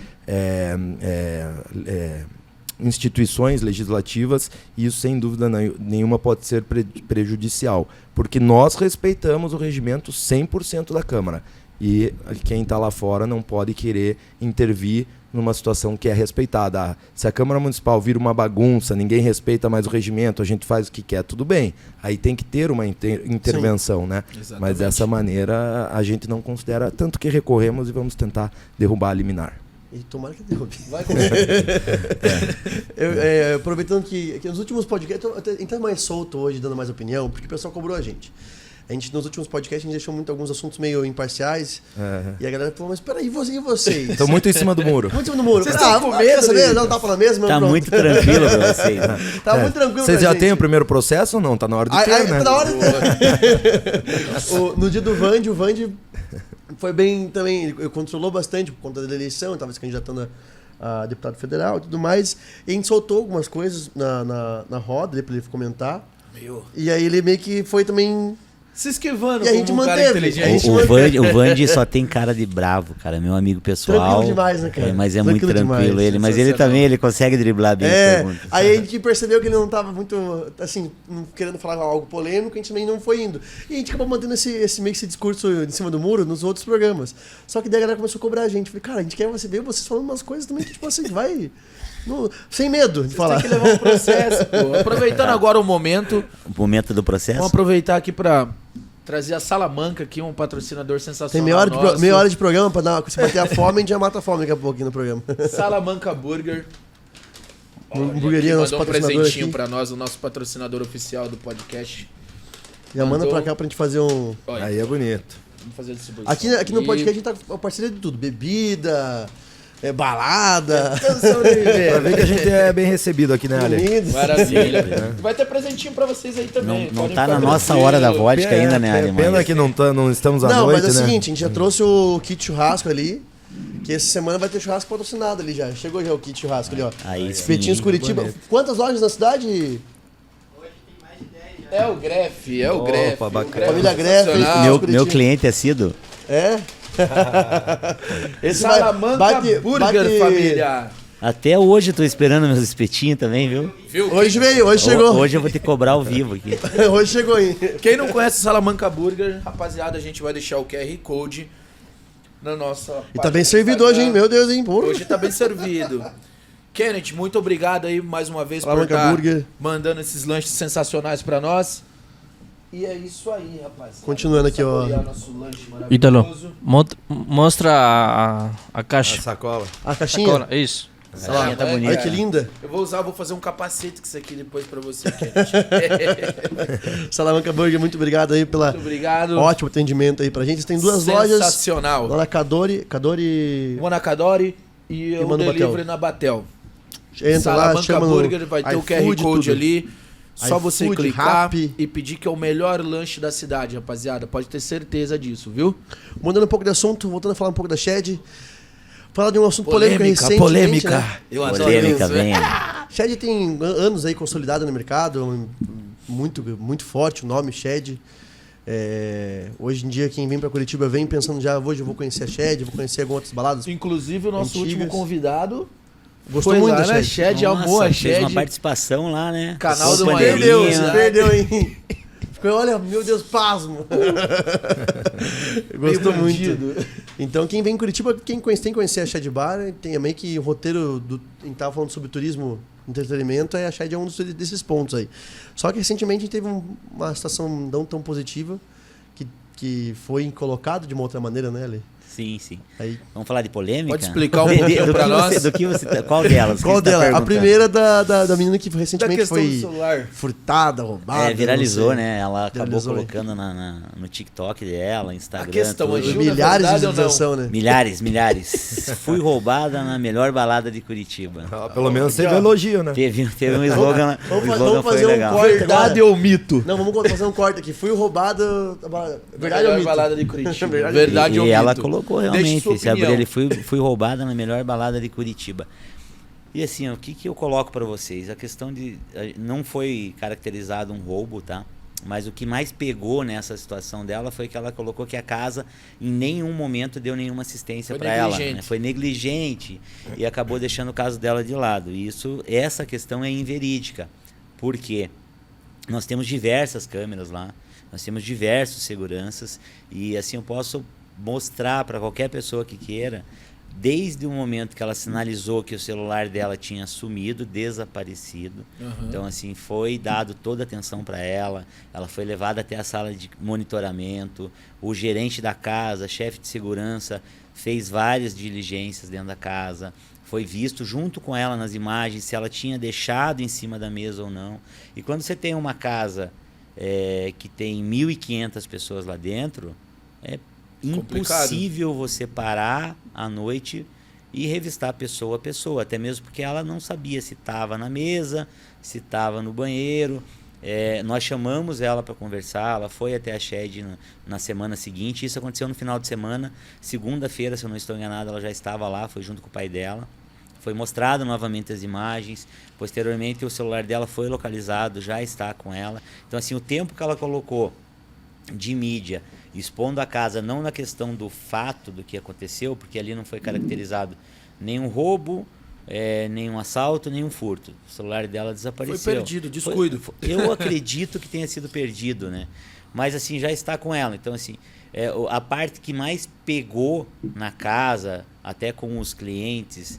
instituições legislativas, e isso sem dúvida nenhuma pode ser prejudicial, porque nós respeitamos o regimento 100% da Câmara, e quem está lá fora não pode querer intervir numa situação que é respeitada. Se a Câmara Municipal vira uma bagunça, ninguém respeita mais o regimento, a gente faz o que quer, tudo bem. Aí tem que ter uma intervenção, Sim. né? Exatamente. Mas dessa maneira a gente não considera, tanto que recorremos e vamos tentar derrubar a liminar. E tomara que derrube. Vai aproveitando que nos últimos podcasts, eu tô entrando mais solto hoje, dando mais opinião, porque o pessoal cobrou a gente. Nos últimos podcasts, a gente deixou alguns assuntos meio imparciais. E a galera falou, mas peraí, e vocês? Estão muito em cima do muro. Muito em cima do muro. Vocês estão com medo, quer saber? Não tá falando mesmo? Tá Pronto. muito tranquilo pra vocês. Né? Tá muito tranquilo. Vocês já gente. têm o primeiro processo ou não? Tá na hora de ter, né? Tá na hora de No dia do Vande, o Vande foi bem também, ele controlou bastante por conta da eleição, estava se candidatando a deputado federal e tudo mais. E a gente soltou algumas coisas na roda para ele comentar. E aí ele meio que foi também se esquivando, e a gente como um cara manteve. inteligente. O Vande só tem cara de bravo, cara. Meu amigo pessoal. Tranquilo demais, né, cara? Mas é Tranquilo muito tranquilo demais, ele. Mas ele também ele consegue driblar bem as perguntas. Aí a gente percebeu que ele não estava muito, assim, querendo falar algo polêmico, a gente também não foi indo. E a gente acabou mantendo esse discurso em cima do muro nos outros programas. Só que daí a galera começou a cobrar a gente. Falei, cara, a gente quer ver vocês falando umas coisas também que, tipo assim, vai... sem medo de falar. Tem que levar um processo, pô. Aproveitando agora o momento... O momento do processo? Vamos aproveitar aqui pra trazer a Salamanca aqui, um patrocinador sensacional. Tem meia hora de programa pra você bater a fome, a gente já mata a fome daqui a pouco aqui no programa. Salamanca Burger. Hamburgueria, nosso mandou um patrocinador presentinho aqui. pra nós, o nosso patrocinador oficial do podcast. Já manda Mandou. pra cá pra gente fazer um... Olha, Aí é bonito. vamos fazer a distribuição. Aqui no podcast a gente tá com parceria de tudo. Bebida, balada... Pra ver que a gente é bem recebido aqui, né, Ale? comidas. Maravilha. Vai ter presentinho pra vocês aí também. Não Podem tá ficar na nossa tranquilos. hora da vodka ainda, né, Ale? Pena que não estamos à Não, noite, mas é o né? seguinte, a gente já trouxe o kit churrasco ali, que essa semana vai ter churrasco patrocinado ali já. Chegou já o kit churrasco ali, ó. Aí Espetinhos sim. Curitiba. bonito. Quantas lojas na cidade? É o Grefe, é o Opa, Grefe. bacana. O Grefe Família Grefe, sensacional. hein? Meu Curitiba. cliente é assíduo. É? Esse Salamanca Burger, família. Até hoje eu tô esperando meus espetinhos também, viu? Viu? Hoje veio, hoje chegou. Hoje eu vou ter que cobrar ao vivo aqui. Hoje chegou aí. Quem não conhece o Salamanca Burger, rapaziada, a gente vai deixar o QR Code na nossa... E tá bem servido hoje, hein? Meu Deus, hein? Porra. Hoje tá bem servido. Kenneth, muito obrigado aí mais uma vez Salamanca por estar Burger. mandando esses lanches sensacionais pra nós. E é isso aí, rapaz. Continuando aqui, ó. Saborear nosso lanche Ítalo, maravilhoso. mostra a A caixa. sacola. A caixinha? Agora, isso. Essa caixinha tá bonita. Olha que linda. Eu vou fazer um capacete com isso aqui depois pra você, Kenneth. Salamanca Burger, muito obrigado aí pela Muito obrigado. ótimo atendimento aí pra gente. Tem duas lojas. Sensacional. Lá na Cadore. Uma na Cadore e o Mano delivery Batel. na Batel. Entra lá, Salamanca chama Burger, vai ter o QR iFood, Code tudo. ali. Só você iFood, clicar Rappi. e pedir que é o melhor lanche da cidade, rapaziada. Pode ter certeza disso, viu? Mudando um pouco de assunto, voltando a falar um pouco da Shed. Falar de um assunto polêmico recentemente, polêmica. né? Eu adoro Polêmica, isso. vem. Shed tem anos aí consolidado no mercado, muito, muito forte o nome Shed. Hoje em dia, quem vem para Curitiba vem pensando já, hoje eu vou conhecer a Shed, vou conhecer algumas outras baladas. Inclusive, o nosso Antigas. último convidado Gostou foi muito lá da na Shed. Shed, amou a Fez uma Shed. participação lá, né? Canal Com do panelinha. Maíra. Perdeu, hein? Ficou, olha, meu Deus, pasmo. Gostou Meio muito. bandido. Então, quem vem em Curitiba, tem que conhecer a Shed Bar, tem meio que o roteiro a gente tava falando sobre turismo, entretenimento, a Shed é um desses pontos aí. Só que recentemente a gente teve uma situação não tão positiva que foi colocado de uma outra maneira, né, Ale? Sim, sim. Aí, Vamos falar de polêmica? Pode explicar um pouquinho pra nós? Qual delas? qual que você tá dela? A perguntando? primeira da menina que Da recentemente questão do foi celular. furtada, roubada. Viralizou, não sei. né? Ela acabou Viralizou, colocando no TikTok dela, Instagram. A questão tudo. ajuda, Milhares de verdade ou não? visualização, né? Milhares. Fui roubada na melhor balada de Curitiba. Pelo menos Aqui, teve ó. elogio, né? Teve um slogan, o Vamos slogan foi fazer um legal. corte Verdade agora. ou mito? Não, vamos fazer um corte aqui. Fui roubado. Verdade Melhor ou mito? balada de Curitiba. Verdade. Verdade ou E mito? ela colocou Deixe realmente, sua se abrir opinião. ele, fui roubada na melhor balada de Curitiba. E assim, ó, o que eu coloco pra vocês? A questão de... Não foi caracterizado um roubo, tá? Mas o que mais pegou nessa situação dela foi que ela colocou que a casa em nenhum momento deu nenhuma assistência Foi para ela. negligente. Né? Foi negligente e acabou deixando o caso dela de lado. E essa questão é inverídica. Por quê? Nós temos diversas câmeras lá, nós temos diversos seguranças e assim eu posso mostrar para qualquer pessoa que queira, desde o momento que ela sinalizou que o celular dela tinha sumido, desaparecido. Então assim, foi dado toda a atenção para ela foi levada até a sala de monitoramento, o gerente da casa, chefe de segurança, fez várias diligências dentro da casa, foi visto junto com ela nas imagens se ela tinha deixado em cima da mesa ou não. E quando você tem uma casa que tem 1.500 pessoas lá dentro, é impossível você parar à noite e revistar pessoa a pessoa, até mesmo porque ela não sabia se estava na mesa, se estava no banheiro. Nós chamamos ela para conversar, ela foi até a Shed na semana seguinte, isso aconteceu no final de semana, segunda-feira, se eu não estou enganado, ela já estava lá, foi junto com o pai dela, foi mostrado novamente as imagens, posteriormente o celular dela foi localizado, já está com ela. Então assim, o tempo que ela colocou de mídia, expondo a casa, não na questão do fato do que aconteceu, porque ali não foi caracterizado nenhum roubo, nenhum assalto, nenhum furto. O celular dela desapareceu. Foi perdido, descuido. Eu acredito que tenha sido perdido, né? Mas assim, já está com ela. Então assim, a parte que mais pegou na casa, até com os clientes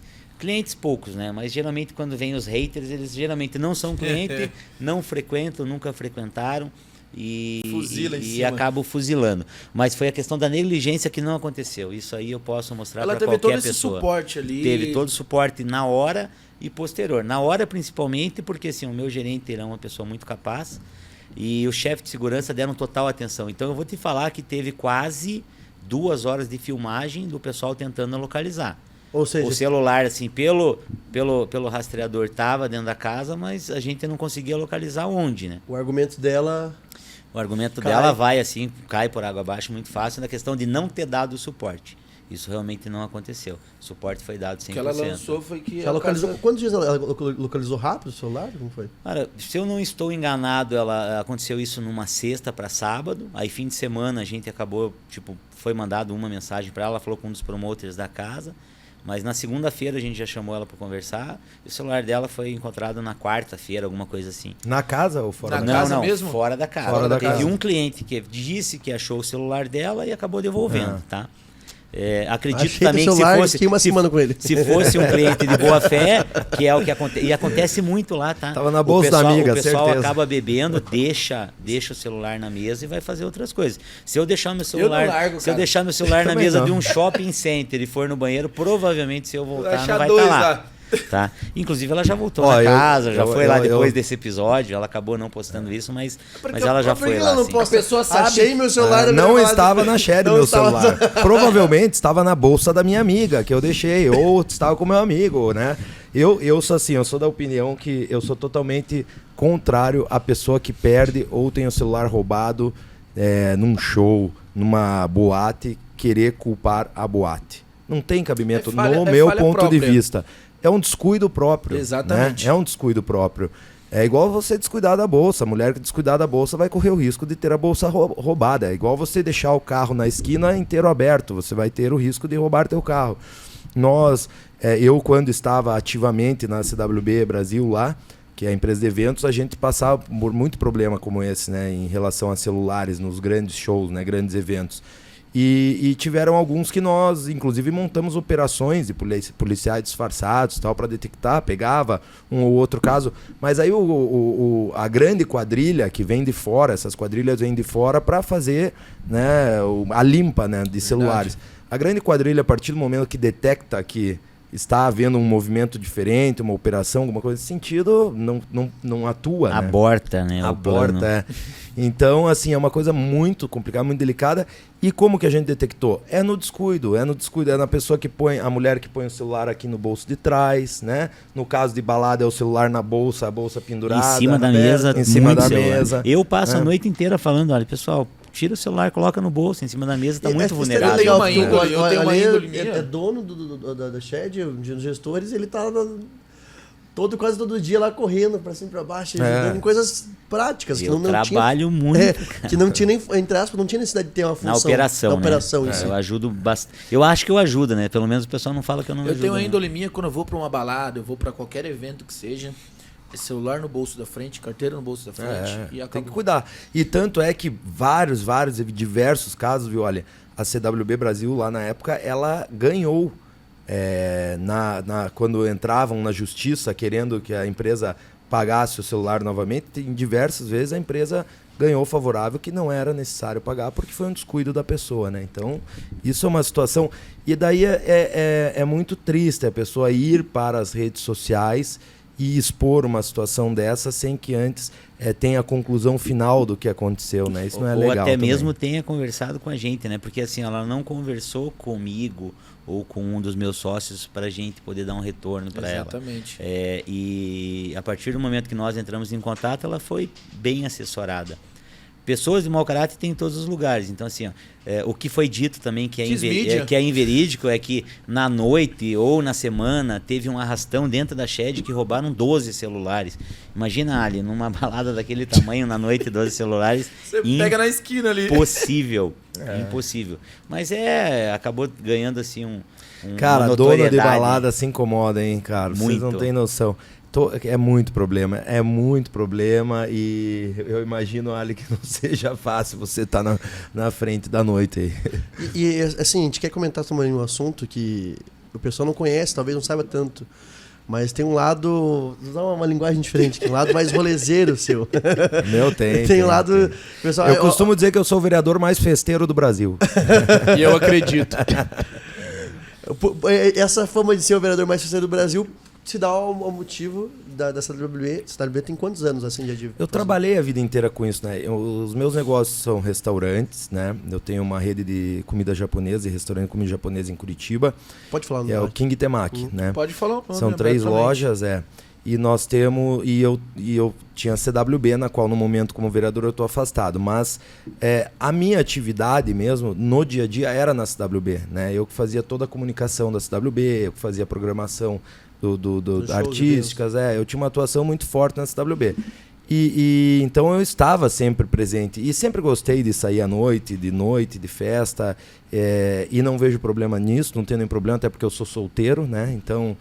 poucos, né? Mas geralmente quando vem os haters, eles geralmente não são clientes, não frequentam, nunca frequentaram. E acabo fuzilando. Mas foi a questão da negligência que não aconteceu. Isso aí eu posso mostrar para qualquer pessoa. Ela teve todo esse suporte ali. Teve todo o suporte na hora e posterior. Na hora principalmente porque assim, o meu gerente é uma pessoa muito capaz e o chefe de segurança deram total atenção. Então eu vou te falar que teve quase 2 horas de filmagem do pessoal tentando localizar. Ou seja, O celular, assim, pelo rastreador estava dentro da casa, mas a gente não conseguia localizar onde, né? o argumento dela... O argumento Cai. dela vai assim, cai por água abaixo muito fácil na questão de não ter dado o suporte. Isso realmente não aconteceu. O suporte foi dado 100%. O que ela lançou foi que Ela localizou, quantos dias ela localizou rápido o celular? Como foi? Cara, se eu não estou enganado, aconteceu isso numa sexta para sábado. Aí fim de semana a gente acabou, foi mandado uma mensagem para ela, ela falou com um dos promoters da casa. Mas na segunda-feira a gente já chamou ela para conversar. E o celular dela foi encontrado na quarta-feira, alguma coisa assim. Na casa ou fora Na da casa Não, mesmo? fora da casa. Fora da Teve casa. um cliente que disse que achou o celular dela e acabou devolvendo, tá? Acredito Achei também o que celular, se fosse... fiquei uma semana com ele. Se fosse um cliente de boa fé, que é o que acontece, e acontece muito lá, tá? Tava na bolsa da amiga, o pessoal certeza. acaba bebendo, deixa o celular na mesa e vai fazer outras coisas. Se eu deixar meu celular, largo, se eu cara. deixar meu celular na Também mesa não. de um shopping center e for no banheiro, provavelmente se eu voltar Vai achar não vai dois estar lá. lá. Tá? Inclusive ela já voltou Ó, na eu- casa, já eu- foi lá eu- depois eu- desse episódio, ela acabou não postando isso, mas Porque ela já por que foi ela lá. não sim. posta? A pessoa sabe. Achei meu celular na não minha estava balada. na Shed Não meu estava- celular. Provavelmente estava na bolsa da minha amiga, que eu deixei, ou estava com meu amigo, né? Eu sou assim, eu sou da opinião que eu sou totalmente contrário à pessoa que perde ou tem o celular roubado num show, numa boate, querer culpar a boate. Não tem cabimento, É falha- no é meu falha ponto própria. de vista. É um descuido próprio. Exatamente. Né? É um descuido próprio. É igual você descuidar da bolsa. A mulher que descuidar da bolsa vai correr o risco de ter a bolsa roubada. É igual você deixar o carro na esquina inteiro aberto. Você vai ter o risco de roubar teu carro. Eu quando estava ativamente na CWB Brasil lá, que é a empresa de eventos, a gente passava por muito problema como esse, né, em relação a celulares nos grandes shows, né, grandes eventos. E tiveram alguns que nós, inclusive, montamos operações de policiais disfarçados tal para detectar, pegava um ou outro caso. Mas aí a grande quadrilha que vem de fora, essas quadrilhas vêm de fora para fazer, né, a limpa, né, de celulares. A grande quadrilha, a partir do momento que detecta que está havendo um movimento diferente, uma operação, alguma coisa nesse sentido, não atua. Aborta, né? Aborta, é. Então, assim, é uma coisa muito complicada, muito delicada. E como que a gente detectou? É no descuido, é na pessoa que põe, a mulher que põe o celular aqui no bolso de trás, né? No caso de balada, é o celular na bolsa, a bolsa pendurada. Em cima da mesa, em cima da celular. mesa. Eu passo a noite inteira falando, olha, pessoal, tira o celular, coloca no bolso, em cima da mesa, tá muito vulnerável. Eu tenho uma porque índole, eu tenho uma índole minha. É dono da Shed, dos gestores, ele tá quase todo dia lá correndo pra cima e pra baixo, ajudando em coisas práticas. Eu que não trabalho tinha, muito. que não tinha nem, entre aspas, não tinha necessidade de ter uma função. Na operação, na né? operação em si. Eu ajudo bastante. Eu acho que eu ajudo, né? Pelo menos o pessoal não fala que eu não ajudo. Eu tenho uma né? índole minha quando eu vou pra uma balada, eu vou pra qualquer evento que seja, é celular no bolso da frente, carteira no bolso da frente e Tem acabou. que cuidar. E tanto é que vários e diversos casos, viu? Olha, a CWB Brasil lá na época, ela ganhou quando entravam na justiça querendo que a empresa pagasse o celular novamente, em diversas vezes a empresa ganhou favorável que não era necessário pagar porque foi um descuido da pessoa, né? Então, isso é uma situação... E daí é muito triste a pessoa ir para as redes sociais e expor uma situação dessa sem que antes tenha a conclusão final do que aconteceu, né? Isso não é legal. Ou até também. mesmo tenha conversado com a gente, né? Porque assim, ela não conversou comigo ou com um dos meus sócios para a gente poder dar um retorno para ela. Exatamente. E a partir do momento que nós entramos em contato, ela foi bem assessorada. Pessoas de mau caráter tem em todos os lugares. Então, assim, o que foi dito também que é inverídico é que na noite ou na semana teve um arrastão dentro da Shed que roubaram 12 celulares. Imagina, Ali, numa balada daquele tamanho, na noite, 12 celulares. Você pega na esquina ali. Impossível. Impossível. Mas acabou ganhando, assim, Cara, uma dona de notoriedade. balada se incomoda, hein, cara? Vocês não Muito. têm noção. É muito problema e eu imagino, Ali, que não seja fácil você estar na frente da noite aí. E assim, a gente quer comentar também um assunto que o pessoal não conhece, talvez não saiba tanto, mas tem um lado, vou usar uma linguagem diferente, tem um lado mais rolezeiro seu. Meu, tem. Tem um lado... Pessoal, Eu costumo dizer que eu sou o vereador mais festeiro do Brasil. E eu acredito. Essa fama de ser o vereador mais festeiro do Brasil se dá ao motivo da CWB. CWB tem quantos anos assim de ativo? Eu trabalhei a vida inteira com isso, né? Os meus negócios são restaurantes, né? Eu tenho uma rede de comida japonesa e restaurante de comida japonesa em Curitiba. Pode falar no É o King Temaki, né? Pode falar. São 3 lojas, E nós temos... E eu tinha a CWB, na qual no momento como vereador eu estou afastado. Mas a minha atividade mesmo, no dia a dia, era na CWB, né? Eu que fazia toda a comunicação da CWB, eu que fazia a programação artísticas, eu tinha uma atuação muito forte na CWB. E então eu estava sempre presente e sempre gostei de sair à noite, de festa, e não vejo problema nisso, não tenho nenhum problema, até porque eu sou solteiro, né? Então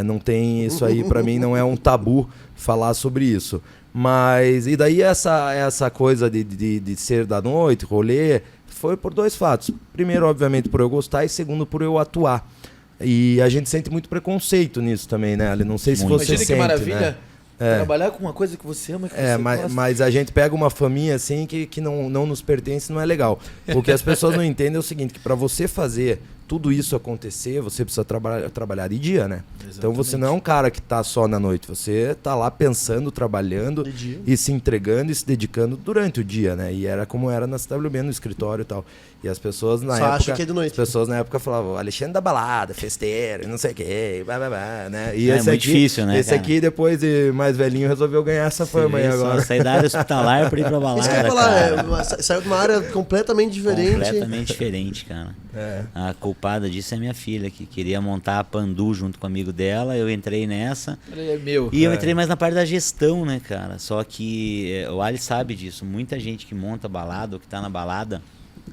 não tem isso aí, para mim não é um tabu falar sobre isso. Mas, e daí essa coisa de ser da noite, rolê, foi por 2 fatos. Primeiro, obviamente, por eu gostar, e segundo, por eu atuar. E a gente sente muito preconceito nisso também, né, Ali? Não sei se você Imagina sente, que maravilha. né? Trabalhar com uma coisa que você ama, que você gosta. Mas a gente pega uma faminha assim que não nos pertence, não é legal. O que as pessoas não entendem é o seguinte, que para você fazer tudo isso acontecer, você precisa trabalhar de dia, né? Exatamente. Então você não é um cara que tá só na noite, você tá lá pensando, trabalhando e se entregando e se dedicando durante o dia, né? E era como era na CWB, no escritório e tal. E as pessoas na época... acha que é de noite. As pessoas na época falavam, Alexandre da balada, festeiro, não sei o quê, né? E esse muito aqui, difícil, né, esse cara? aqui, depois de mais velhinho, resolveu ganhar essa fama aí agora. Sair da área hospitalar para ir pra balada, Isso que eu ia falar, saiu de uma área completamente diferente. Completamente diferente, cara. A culpada disso é minha filha, que queria montar a Pandu junto com o amigo dela, eu entrei nessa. Ele é meu. E eu entrei mais na parte da gestão, né, cara? Só que o Ali sabe disso. Muita gente que monta balada ou que tá na balada,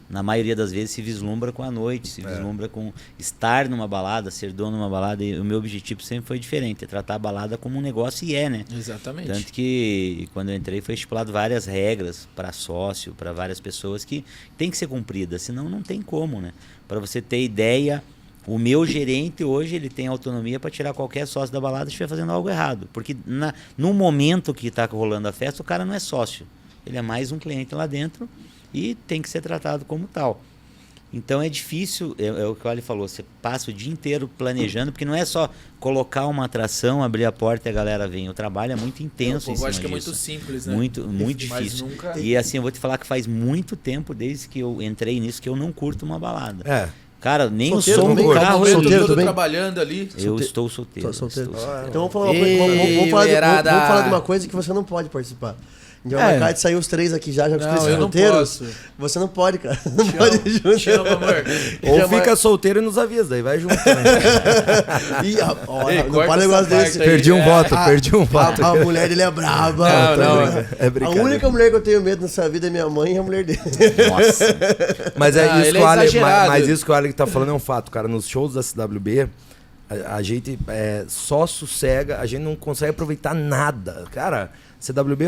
na maioria das vezes se vislumbra com a noite, se vislumbra com estar numa balada, ser dono de uma balada. E o meu objetivo sempre foi diferente, é tratar a balada como um negócio e né? Exatamente. Tanto que quando eu entrei foi estipulado várias regras para sócio, para várias pessoas que tem que ser cumpridas, senão não tem como, né? Para você ter ideia, o meu gerente hoje ele tem autonomia para tirar qualquer sócio da balada se estiver fazendo algo errado. Porque no momento que está rolando a festa, o cara não é sócio. Ele é mais um cliente lá dentro e tem que ser tratado como tal. Então é difícil, é o que o Ali falou, você passa o dia inteiro planejando, porque não é só colocar uma atração, abrir a porta e a galera vem. O trabalho é muito intenso em cima Eu acho que é disso. muito simples, né? Muito difícil. Nunca... E assim, eu vou te falar que faz muito tempo, desde que eu entrei nisso, que eu não curto uma balada. Cara, nem Solteiro o som também? do carro eu Solteiro ligo. também? trabalhando ali. Eu estou solteiro. Tô solteiro. estou solteiro. Então vamos falar de uma coisa que você não pode participar. Então, a marcar de sair os três aqui já, os três eu não solteiros. posso. Você não pode, cara. Não pode ir junto. Te amo, amor. Ou fica solteiro e nos avisa, daí vai junto. Né? Não corta pode essa negócio parte desse. aí. Perdi um voto. A mulher dele é braba. Não. É A brincadeira. única mulher que eu tenho medo nessa vida é minha mãe e a mulher dele. Nossa. Mas Ah, isso ele que é o Ale, exagerado. mas isso que o Ale tá falando é um fato, cara. Nos shows da CWB, a gente só sossega, a gente não consegue aproveitar nada. Cara, CWB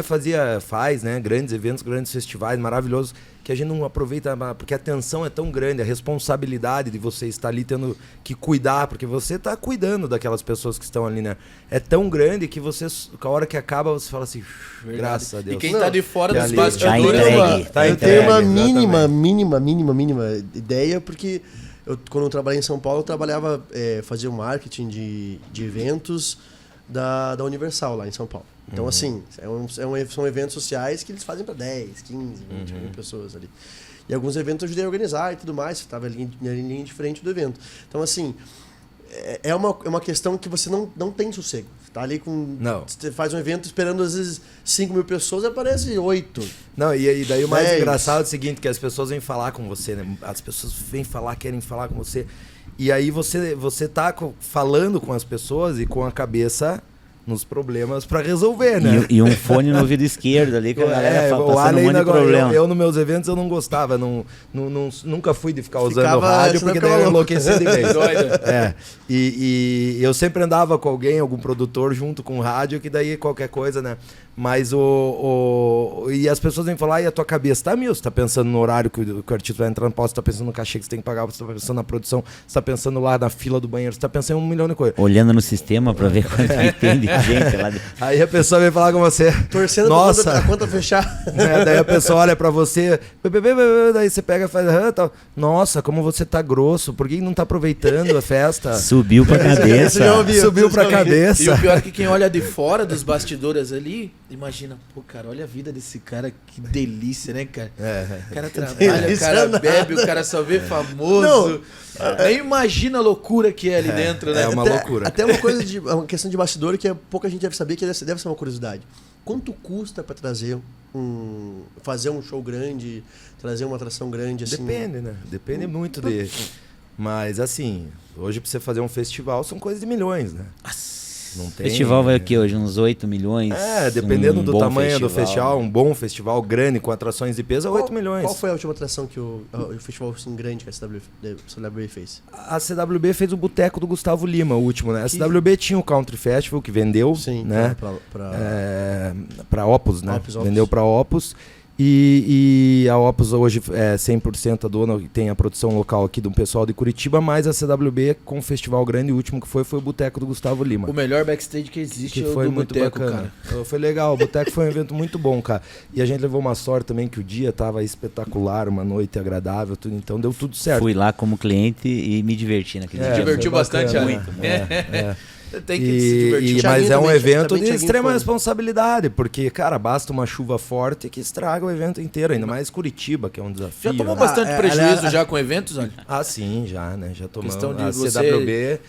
faz, né, grandes eventos, grandes festivais maravilhosos, que a gente não aproveita, porque a tensão é tão grande, a responsabilidade de você estar ali tendo que cuidar, porque você tá cuidando daquelas pessoas que estão ali, né? É tão grande que você, a hora que acaba, você fala assim, graças a Deus. E quem tá de fora dos ali. bastidores... Tá entregue. Eu tenho uma exatamente. mínima ideia, porque quando eu trabalhei em São Paulo, eu trabalhava, fazia o marketing de eventos da Universal, lá em São Paulo. Então, assim, são eventos sociais que eles fazem para 10, 15, 20 mil pessoas ali. E alguns eventos eu ajudei a organizar e tudo mais, estava ali em linha de frente do evento. Então, assim, é uma questão que você não tem sossego. Tá ali com... Não. Você faz um evento esperando, às vezes, 5 mil pessoas e aparece 8. Não, e daí o mais 10. engraçado é o seguinte, que as pessoas vêm falar com você, né? As pessoas vêm falar, querem falar com você. E aí você tá falando com as pessoas e com a cabeça nos problemas pra resolver, né? E um fone no ouvido esquerdo ali, que a galera o passando Ale um monte ainda de problema. eu nos meus eventos eu não gostava, nunca fui de ficar usando Ficava, rádio, senão porque ficava daí eu louco. enlouqueci de vez. Doida. E eu sempre andava com alguém, algum produtor junto com o rádio, que daí qualquer coisa, né? Mas e as pessoas vêm falar, e a tua cabeça tá mil, você tá pensando no horário que o artista vai entrar no palco, você tá pensando no cachê que você tem que pagar, você tá pensando na produção, você tá pensando lá na fila do banheiro, você tá pensando em 1 milhão de coisas. Olhando no sistema pra ver quanto que tem de gente lá. Aí a pessoa vem falar com você. Torcendo Nossa, pra conta fechar. né? Daí a pessoa olha pra você, daí você pega e faz, tal. Nossa, como você tá grosso, por que não tá aproveitando a festa? Subiu pra cabeça. já ouvi. Subiu pra E cabeça. o pior é que quem olha de fora dos bastidores ali, imagina, pô, cara, olha a vida desse cara, que delícia, né, cara? O cara trabalha, o delícia cara nada. bebe, o cara só vê famoso. Nem imagina a loucura que é ali dentro, né? É uma loucura. Até uma coisa uma questão de bastidor que pouca gente deve saber, que deve ser uma curiosidade. Quanto custa pra trazer fazer um show grande, trazer uma atração grande assim? Depende, né? Depende muito de... Mas assim, hoje pra você fazer um festival são coisas de milhões, né? Não O tem... festival vai o quê hoje? Uns 8 milhões? Dependendo Um do bom tamanho do festival, um bom festival grande com atrações de peso é 8 milhões. Qual foi a última atração que o festival assim, grande que a CWB fez? A CWB fez o Boteco do Gustavo Lima, o último, né? A CWB tinha o Country Festival, que vendeu, Sim, né? Pra Opus, né? Opus. Vendeu pra Opus. E a Opus hoje é 100% a dona, tem a produção local aqui do pessoal de Curitiba, mas a CWB com o festival grande, o último que foi o Boteco do Gustavo Lima. O melhor backstage que existe Que é o foi do muito Boteco, bacana. cara. Foi legal, o Boteco foi um evento muito bom, cara. E a gente levou uma sorte também que o dia tava espetacular, uma noite agradável, tudo, então deu tudo certo. Fui lá como cliente e me diverti naquele dia. divertiu foi bastante, bacana. muito. Tem que se divertir. Mas Thiaguinho é um também, evento também de Thiaguinho extrema foi. responsabilidade, porque, cara, basta uma chuva forte que estraga o evento inteiro, ainda mais Curitiba, que é um desafio. Já tomou né? bastante prejuízo aliás, já com eventos, olha? Ah, sim, já, né? Já tomamos. Questão de A você- CWB,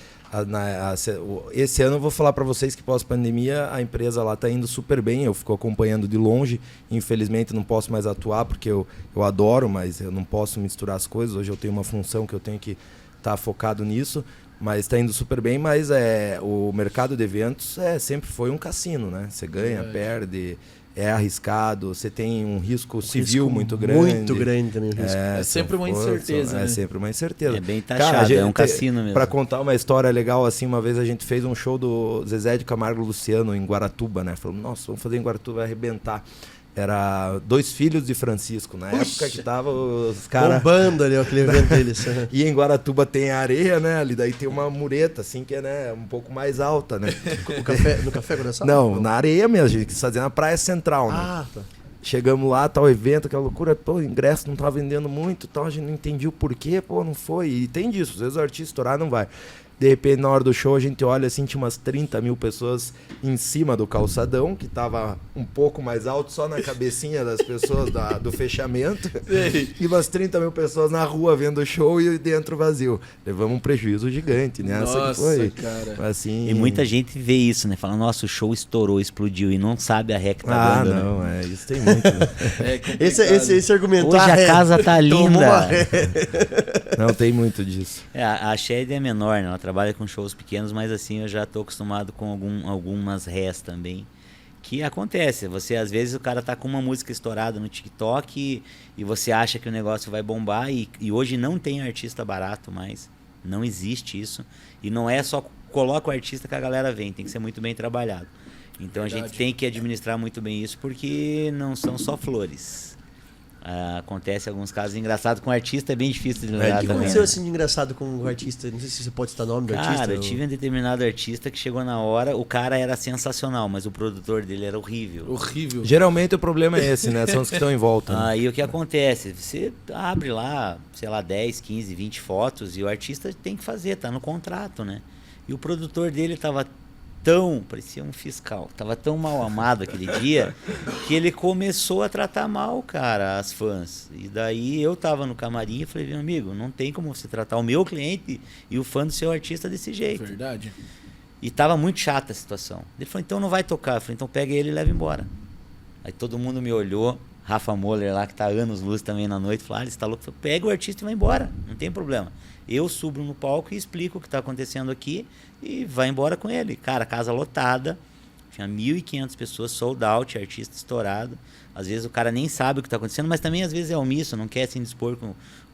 Esse ano eu vou falar para vocês que pós-pandemia a empresa lá está indo super bem. Eu fico acompanhando de longe. Infelizmente não posso mais atuar porque eu adoro, mas eu não posso misturar as coisas. Hoje eu tenho uma função que eu tenho que estar focado nisso. Mas está indo super bem. Mas o mercado de eventos sempre foi um cassino, né? Você ganha, perde. É arriscado, você tem um risco civil muito grande. Muito grande também o risco. É sempre uma incerteza, né? É sempre uma incerteza. É bem taxado, é um cassino mesmo. Para contar uma história legal, assim, uma vez a gente fez um show do Zezé de Camargo e Luciano em Guaratuba, né? Falamos, nossa, vamos fazer em Guaratuba, vai arrebentar. Era 2 filhos de Francisco, na época que tava os caras... Bombando ali aquele evento deles. E em Guaratuba tem areia, né? Ali daí tem uma mureta, assim, que é, né, um pouco mais alta, né? No café Coração? Não, na areia mesmo, a gente quis fazer na Praia Central, né? Ah, tá. Chegamos lá, tal evento, aquela loucura, pô, o ingresso não tava vendendo muito, tal, a gente não entendia o porquê, pô, não foi. E tem disso, às vezes o artista estourar não vai. De repente, na hora do show, a gente olha assim, tinha umas 30 mil pessoas em cima do calçadão, que tava um pouco mais alto, só na cabecinha das pessoas do fechamento. E umas 30 mil pessoas na rua vendo o show e dentro vazio. Levamos um prejuízo gigante, né? Nossa, que foi. cara. Assim... E muita gente vê isso, né? Fala, nossa, o show estourou, explodiu e não sabe a ré que tá dando. não, né? isso tem muito. Né? Esse argumento. Hoje a casa tá linda. Não tem muito disso. A Shed é menor, né? Ela trabalha com shows pequenos, mas assim eu já tô acostumado com algumas rés também. Que acontece, você às vezes o cara tá com uma música estourada no TikTok e você acha que o negócio vai bombar e hoje não tem artista barato mais, não existe isso. E não é só coloca o artista que a galera vem, tem que ser muito bem trabalhado. Então a gente tem que administrar muito bem isso porque não são só flores. Acontece alguns casos engraçados com o artista, é bem difícil de lidar O que também. aconteceu Né? assim de engraçado com o artista? Não sei se você pode citar nome do artista. Cara, eu tive um determinado artista que chegou na hora, o cara era sensacional, mas o produtor dele era horrível. Horrível. Geralmente o problema é esse, né? São os que estão em volta. Né? Aí o que acontece? Você abre lá, sei lá, 10, 15, 20 fotos e o artista tem que fazer, tá no contrato, né? E o produtor dele tava parecia um fiscal, tava tão mal amado aquele dia que ele começou a tratar mal, cara, as fãs. E daí eu tava no camarim e falei, meu amigo, não tem como você tratar o meu cliente e o fã do seu artista desse jeito. Verdade. E tava muito chata a situação. Ele falou, então não vai tocar. Eu falei, então pega ele e leva embora. Aí todo mundo me olhou, Rafa Moller lá, que tá anos luz também na noite, falou, você tá louco? Eu falei, pega o artista e vai embora, não tem problema. Eu subo no palco e explico o que tá acontecendo aqui e vai embora com ele. Cara, casa lotada, tinha 1.500 pessoas, sold out, artista estourado. Às vezes o cara nem sabe o que tá acontecendo, mas também às vezes é omisso, não quer se indispor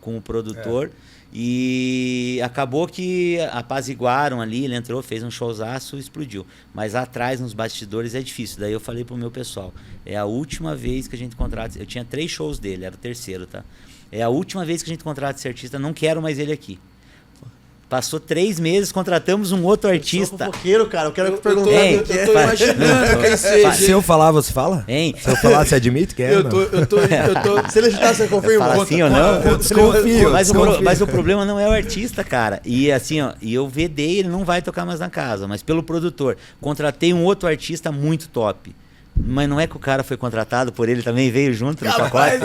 com o produtor. E acabou que apaziguaram ali, ele entrou, fez um showzaço e explodiu. Mas atrás, nos bastidores, é difícil. Daí eu falei pro meu pessoal, é a última vez que a gente contrata... Eu tinha 3 shows dele, era o terceiro, tá? É a última vez que a gente contrata esse artista, não quero mais ele aqui. Passou 3 meses, contratamos um outro artista. Eu sou fofoqueiro, cara, eu quero perguntar. Eu tô imaginando quem seja. Se eu falar, você fala? Hein? Se eu falar, você admite que é? Eu tô... Se ele agitar, você confirma. Fala assim ou não? Eu desconfio. Mas o problema não é o artista, cara. E assim, ó, e eu vedei, ele não vai tocar mais na casa, mas pelo produtor. Contratei um outro artista muito top. Mas não é que o cara foi contratado por ele, também veio junto no pacote.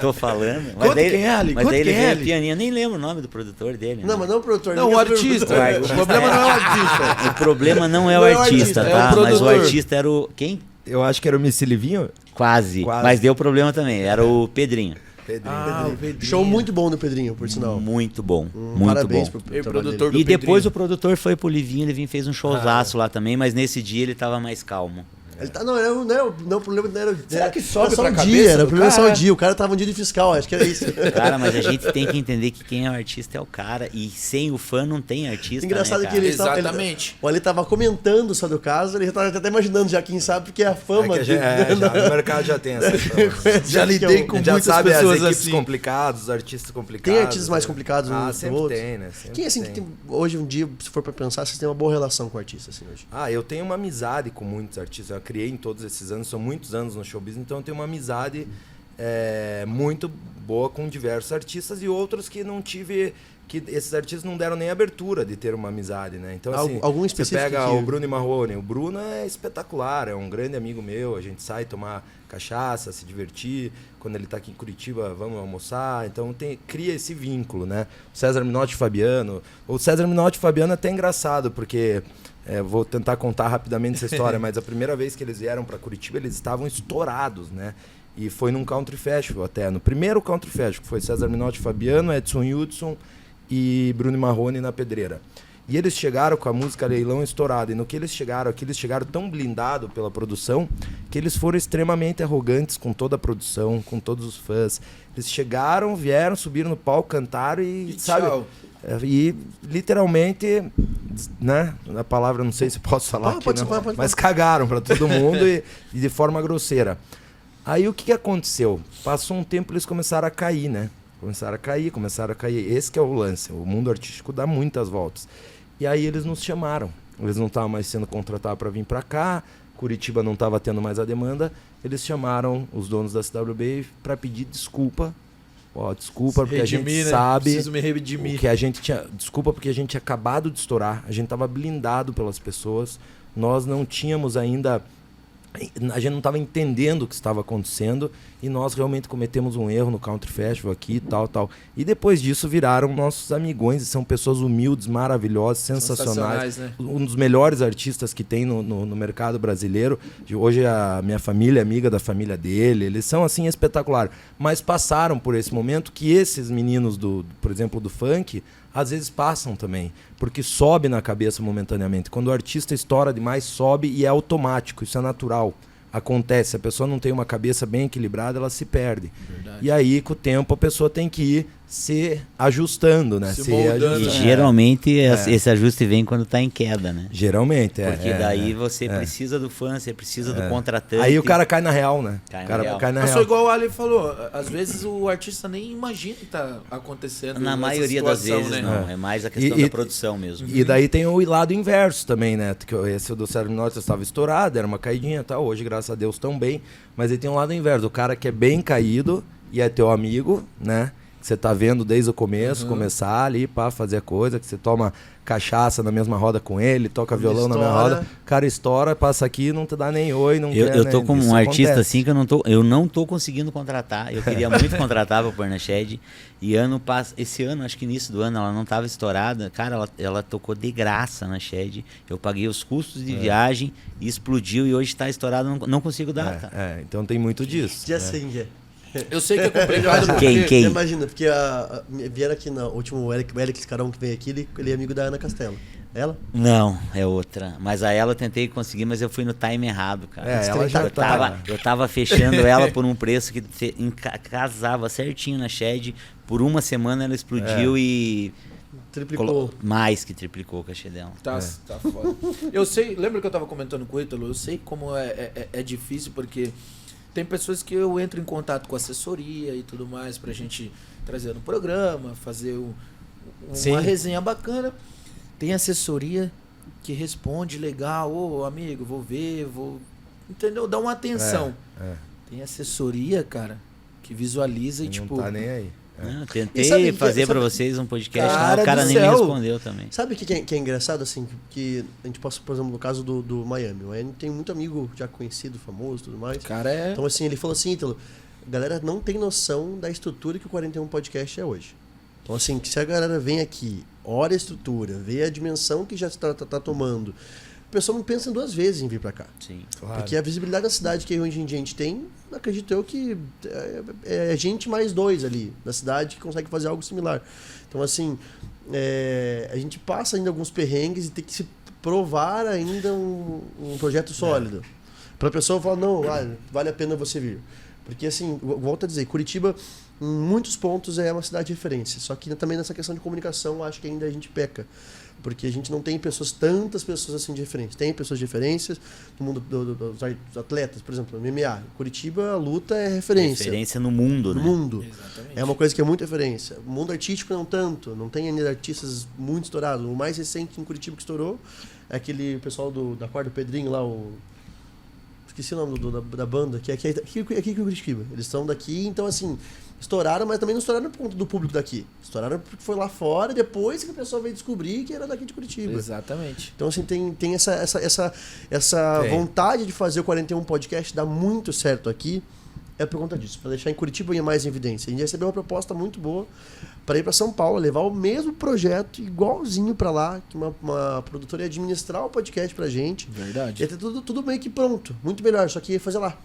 Tô falando. Mas daí, quem é, Ali? mas daí ele Quem é, veio Ali? pianinho. Eu nem lembro o nome do produtor dele. Não, mas não o produtor. Não, o artista. O problema não é o artista. O problema não é o Não é o artista, artista, é tá? o Mas o produtor. artista era o... Quem? Eu acho que era o Missy Livinho. Quase. Quase. Mas deu problema também. Era o Pedrinho. Pedrinho. Show muito bom do Pedrinho, por sinal. Muito bom. Muito Parabéns bom. pro E o trabalho produtor dele. do E depois Pedrinho. o produtor foi pro Livinho, o Livinho fez um showzaço lá também, mas nesse dia ele tava mais calmo. Ele tá, não, o problema não era. Será que sobe era só pra um cabeça dia, era do o problema só cara? o dia. O cara tava um dia de fiscal, acho que era isso. Cara, mas a gente tem que entender que quem é o artista é o cara. E sem o fã não tem artista. Engraçado né, que ele cara? Exatamente. O Ali tava comentando sobre o caso, ele já tava até imaginando já, quem sabe, porque a fama. Já, no mercado já tem essa fama. Já lidei com já muitas sabe pessoas as equipes assim. complicadas, os artistas complicados. Tem artistas mais complicados uns que sempre outros? tem, né? Sempre Quem assim que tem, hoje um dia, se for pra pensar, vocês têm uma boa relação com o artista assim hoje? Eu tenho uma amizade com muitos artistas. Eu criei em todos esses anos, são muitos anos no showbiz, então eu tenho uma amizade muito boa com diversos artistas e outros que não tive... que esses artistas não deram nem abertura de ter uma amizade, né? Então, assim, Algum você específico pega que- o Bruno Marrone. O Bruno é espetacular, é um grande amigo meu. A gente sai tomar cachaça, se divertir. Quando ele tá aqui em Curitiba, vamos almoçar. Então, cria esse vínculo, né? O César Minotti e Fabiano. O César Minotti e Fabiano é até engraçado, porque... vou tentar contar rapidamente essa história, mas a primeira vez que eles vieram para Curitiba, eles estavam estourados, né? E foi num Country Festival até. No primeiro Country Festival, que foi César Minotti e Fabiano, Edson Hudson e Bruno Marrone na Pedreira. E eles chegaram com a música Leilão estourada. E no que eles chegaram aqui, eles chegaram tão blindados pela produção que eles foram extremamente arrogantes com toda a produção, com todos os fãs. Eles chegaram, vieram, subiram no palco, cantaram e sabe? tchau. E literalmente, né? A palavra não sei se posso falar aqui, pode né? falar, pode Mas cagaram para todo mundo e de forma grosseira. Aí o que aconteceu? Passou um tempo, eles começaram a cair, né? Começaram a cair. Esse que é o lance. O mundo artístico dá muitas voltas. E aí eles nos chamaram. Eles não estavam mais sendo contratados para vir para cá. Curitiba não estava tendo mais a demanda. Eles chamaram os donos da CWB para pedir desculpa. Desculpa porque a gente sabe Preciso me redimir. o que a gente tinha. Desculpa porque a gente tinha acabado de estourar. A gente estava blindado pelas pessoas. Nós não tínhamos ainda... A gente não estava entendendo o que estava acontecendo e nós realmente cometemos um erro no Country Festival aqui, tal. E depois disso viraram nossos amigões e são pessoas humildes, maravilhosas, sensacionais. Né? Um dos melhores artistas que tem no mercado brasileiro. Hoje a minha família é amiga da família dele. Eles são assim espetaculares. Mas passaram por esse momento que esses meninos, por exemplo, do funk... às vezes passam também, porque sobe na cabeça momentaneamente. Quando o artista estoura demais, sobe e é automático, isso é natural. Acontece, se a pessoa não tem uma cabeça bem equilibrada, ela se perde. Verdade. E aí, com o tempo, a pessoa tem que ir se ajustando, né? Se moldando. E geralmente esse ajuste vem quando está em queda, né? Geralmente, Porque daí você precisa do fã, você precisa do contratante. Aí o cara cai na real, né? Cai O na cara real. cai na Mas real. foi igual o Ali falou, às vezes o artista nem imagina que tá acontecendo. Na essa maioria das situação, vezes né? não, é mais a questão E- da produção mesmo. E daí tem o lado inverso também, né? Que esse do Sérgio Minotti estava estourado, era uma caidinha e tal. Hoje, graças a Deus, tão bem. Mas aí tem um lado inverso. O cara que é bem caído e é teu amigo, né? Que você tá vendo desde o começo, começar ali para fazer a coisa, que você toma cachaça na mesma roda com ele, toca violão na mesma estoura. roda, o cara estoura, passa aqui, não te dá nem oi, não quer, Eu tô né? como Isso um artista acontece. assim que eu não tô conseguindo contratar. Eu queria muito contratar pra pôr na Shed. E esse ano, acho que início do ano, ela não tava estourada. Cara, ela tocou de graça na Shed. Eu paguei os custos de viagem e explodiu. E hoje tá estourada, não consigo data. Então tem muito disso. Dia né? sem dia. Eu sei que é complicado porque... Quem? Imagina, porque vieram aqui no último Eric Carão que veio aqui, ele é amigo da Ana Castelo. Ela? Não, é outra. Mas a ela eu tentei conseguir, mas eu fui no time errado, cara. Ela já Eu tava fechando ela por um preço que casava certinho na Shed. Por uma semana ela explodiu e Triplicou. mais que triplicou o cachê dela. Tá foda. Eu sei, lembra que eu tava comentando com o Ítalo? Eu sei como é difícil, porque tem pessoas que eu entro em contato com assessoria e tudo mais pra gente trazer no programa, fazer Sim. uma resenha bacana. Tem assessoria que responde legal, ô amigo, vou ver, entendeu? Dá uma atenção. Tem assessoria, cara, que visualiza e Não tipo... tá nem aí. Não, E tentei sabe- fazer pra sabe- vocês um podcast, Cara mas o cara do nem me céu. respondeu também. Sabe o que é engraçado, assim, que a gente passa, por exemplo, no caso do Miami. O Miami tem muito amigo já conhecido, famoso e tudo mais. Cara, é... Então, assim, ele falou assim, Ítalo, a galera não tem noção da estrutura que o 41 Podcast é hoje. Então, assim, que se a galera vem aqui, olha a estrutura, vê a dimensão que já tá tomando, o pessoal não pensa duas vezes em vir pra cá. Sim. Claro. Porque a visibilidade da cidade que hoje em dia a gente tem, acredito eu que é gente mais dois ali da cidade que consegue fazer algo similar. Então, assim, a gente passa ainda alguns perrengues e tem que se provar ainda um projeto sólido. Para a pessoa falar, não, vale a pena você vir. Porque, assim, volto a dizer, Curitiba, em muitos pontos, é uma cidade de referência. Só que também nessa questão de comunicação, acho que ainda a gente peca. Porque a gente não tem tantas pessoas assim de referência. Tem pessoas de referência no mundo dos atletas, por exemplo, no MMA. Curitiba, a luta é referência. Referência no mundo, No né? mundo. Exatamente. É uma coisa que é muito referência. O mundo artístico não tanto. Não tem ainda artistas muito estourados. O mais recente em Curitiba que estourou é aquele pessoal da quarta, o Pedrinho lá, Esqueci o nome da banda, que é aqui em Curitiba. Eles são daqui, então assim, estouraram, mas também não estouraram por conta do público daqui. Estouraram porque foi lá fora e depois que a pessoa veio descobrir que era daqui de Curitiba. Exatamente. Então, assim, tem essa vontade de fazer o 41 Podcast dar muito certo aqui, é por conta disso, para deixar em Curitiba mais em evidência. A gente recebeu uma proposta muito boa para ir para São Paulo, levar o mesmo projeto igualzinho para lá, que uma produtora ia administrar o podcast pra gente. Verdade. Ia ter tudo meio que pronto, muito melhor, só que ia fazer lá.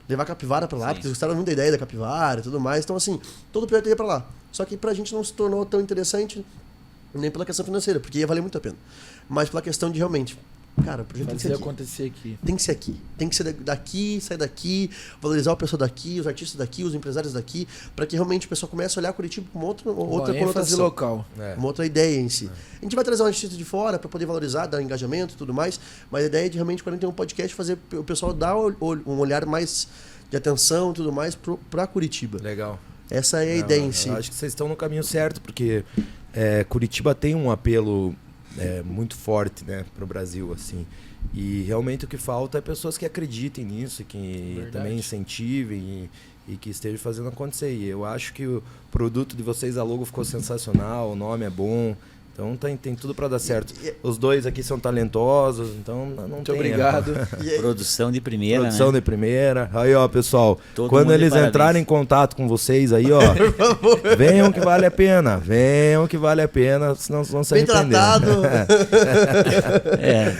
Levar a capivara pra lá, porque eles gostaram muito da ideia da capivara e tudo mais. Então, assim, todo o projeto ia pra lá. Só que pra gente não se tornou tão interessante, nem pela questão financeira, porque ia valer muito a pena. Mas pela questão de realmente, cara, o projeto tem que ser aqui. Acontecer aqui. Tem que ser aqui. Tem que ser daqui, sair daqui, valorizar o pessoal daqui, os artistas daqui, os empresários daqui, para que realmente o pessoal comece a olhar Curitiba com outra conotação. Local. Uma outra ideia em si. A gente vai trazer um artista de fora para poder valorizar, dar engajamento e tudo mais, mas a ideia é de realmente 41 Podcast fazer o pessoal dar um olhar mais de atenção e tudo mais para Curitiba. Legal. Essa é a ideia em si. Eu acho que vocês estão no caminho certo, porque Curitiba tem um apelo muito forte, né, para o Brasil, assim. E realmente o que falta é pessoas que acreditem nisso, que também incentivem e que estejam fazendo acontecer. E eu acho que o produto de vocês, a logo, ficou sensacional, o nome é bom. Então tem tudo para dar certo. Os dois aqui são talentosos, então não Muito tem obrigado. Produção de primeira, Produção né? de primeira. Aí, ó, pessoal, Todo quando mundo de eles parabéns. entrarem em contato com vocês aí, ó, venham que vale a pena. Venham que vale a pena, senão vocês vão se Bem arrepender. tratado.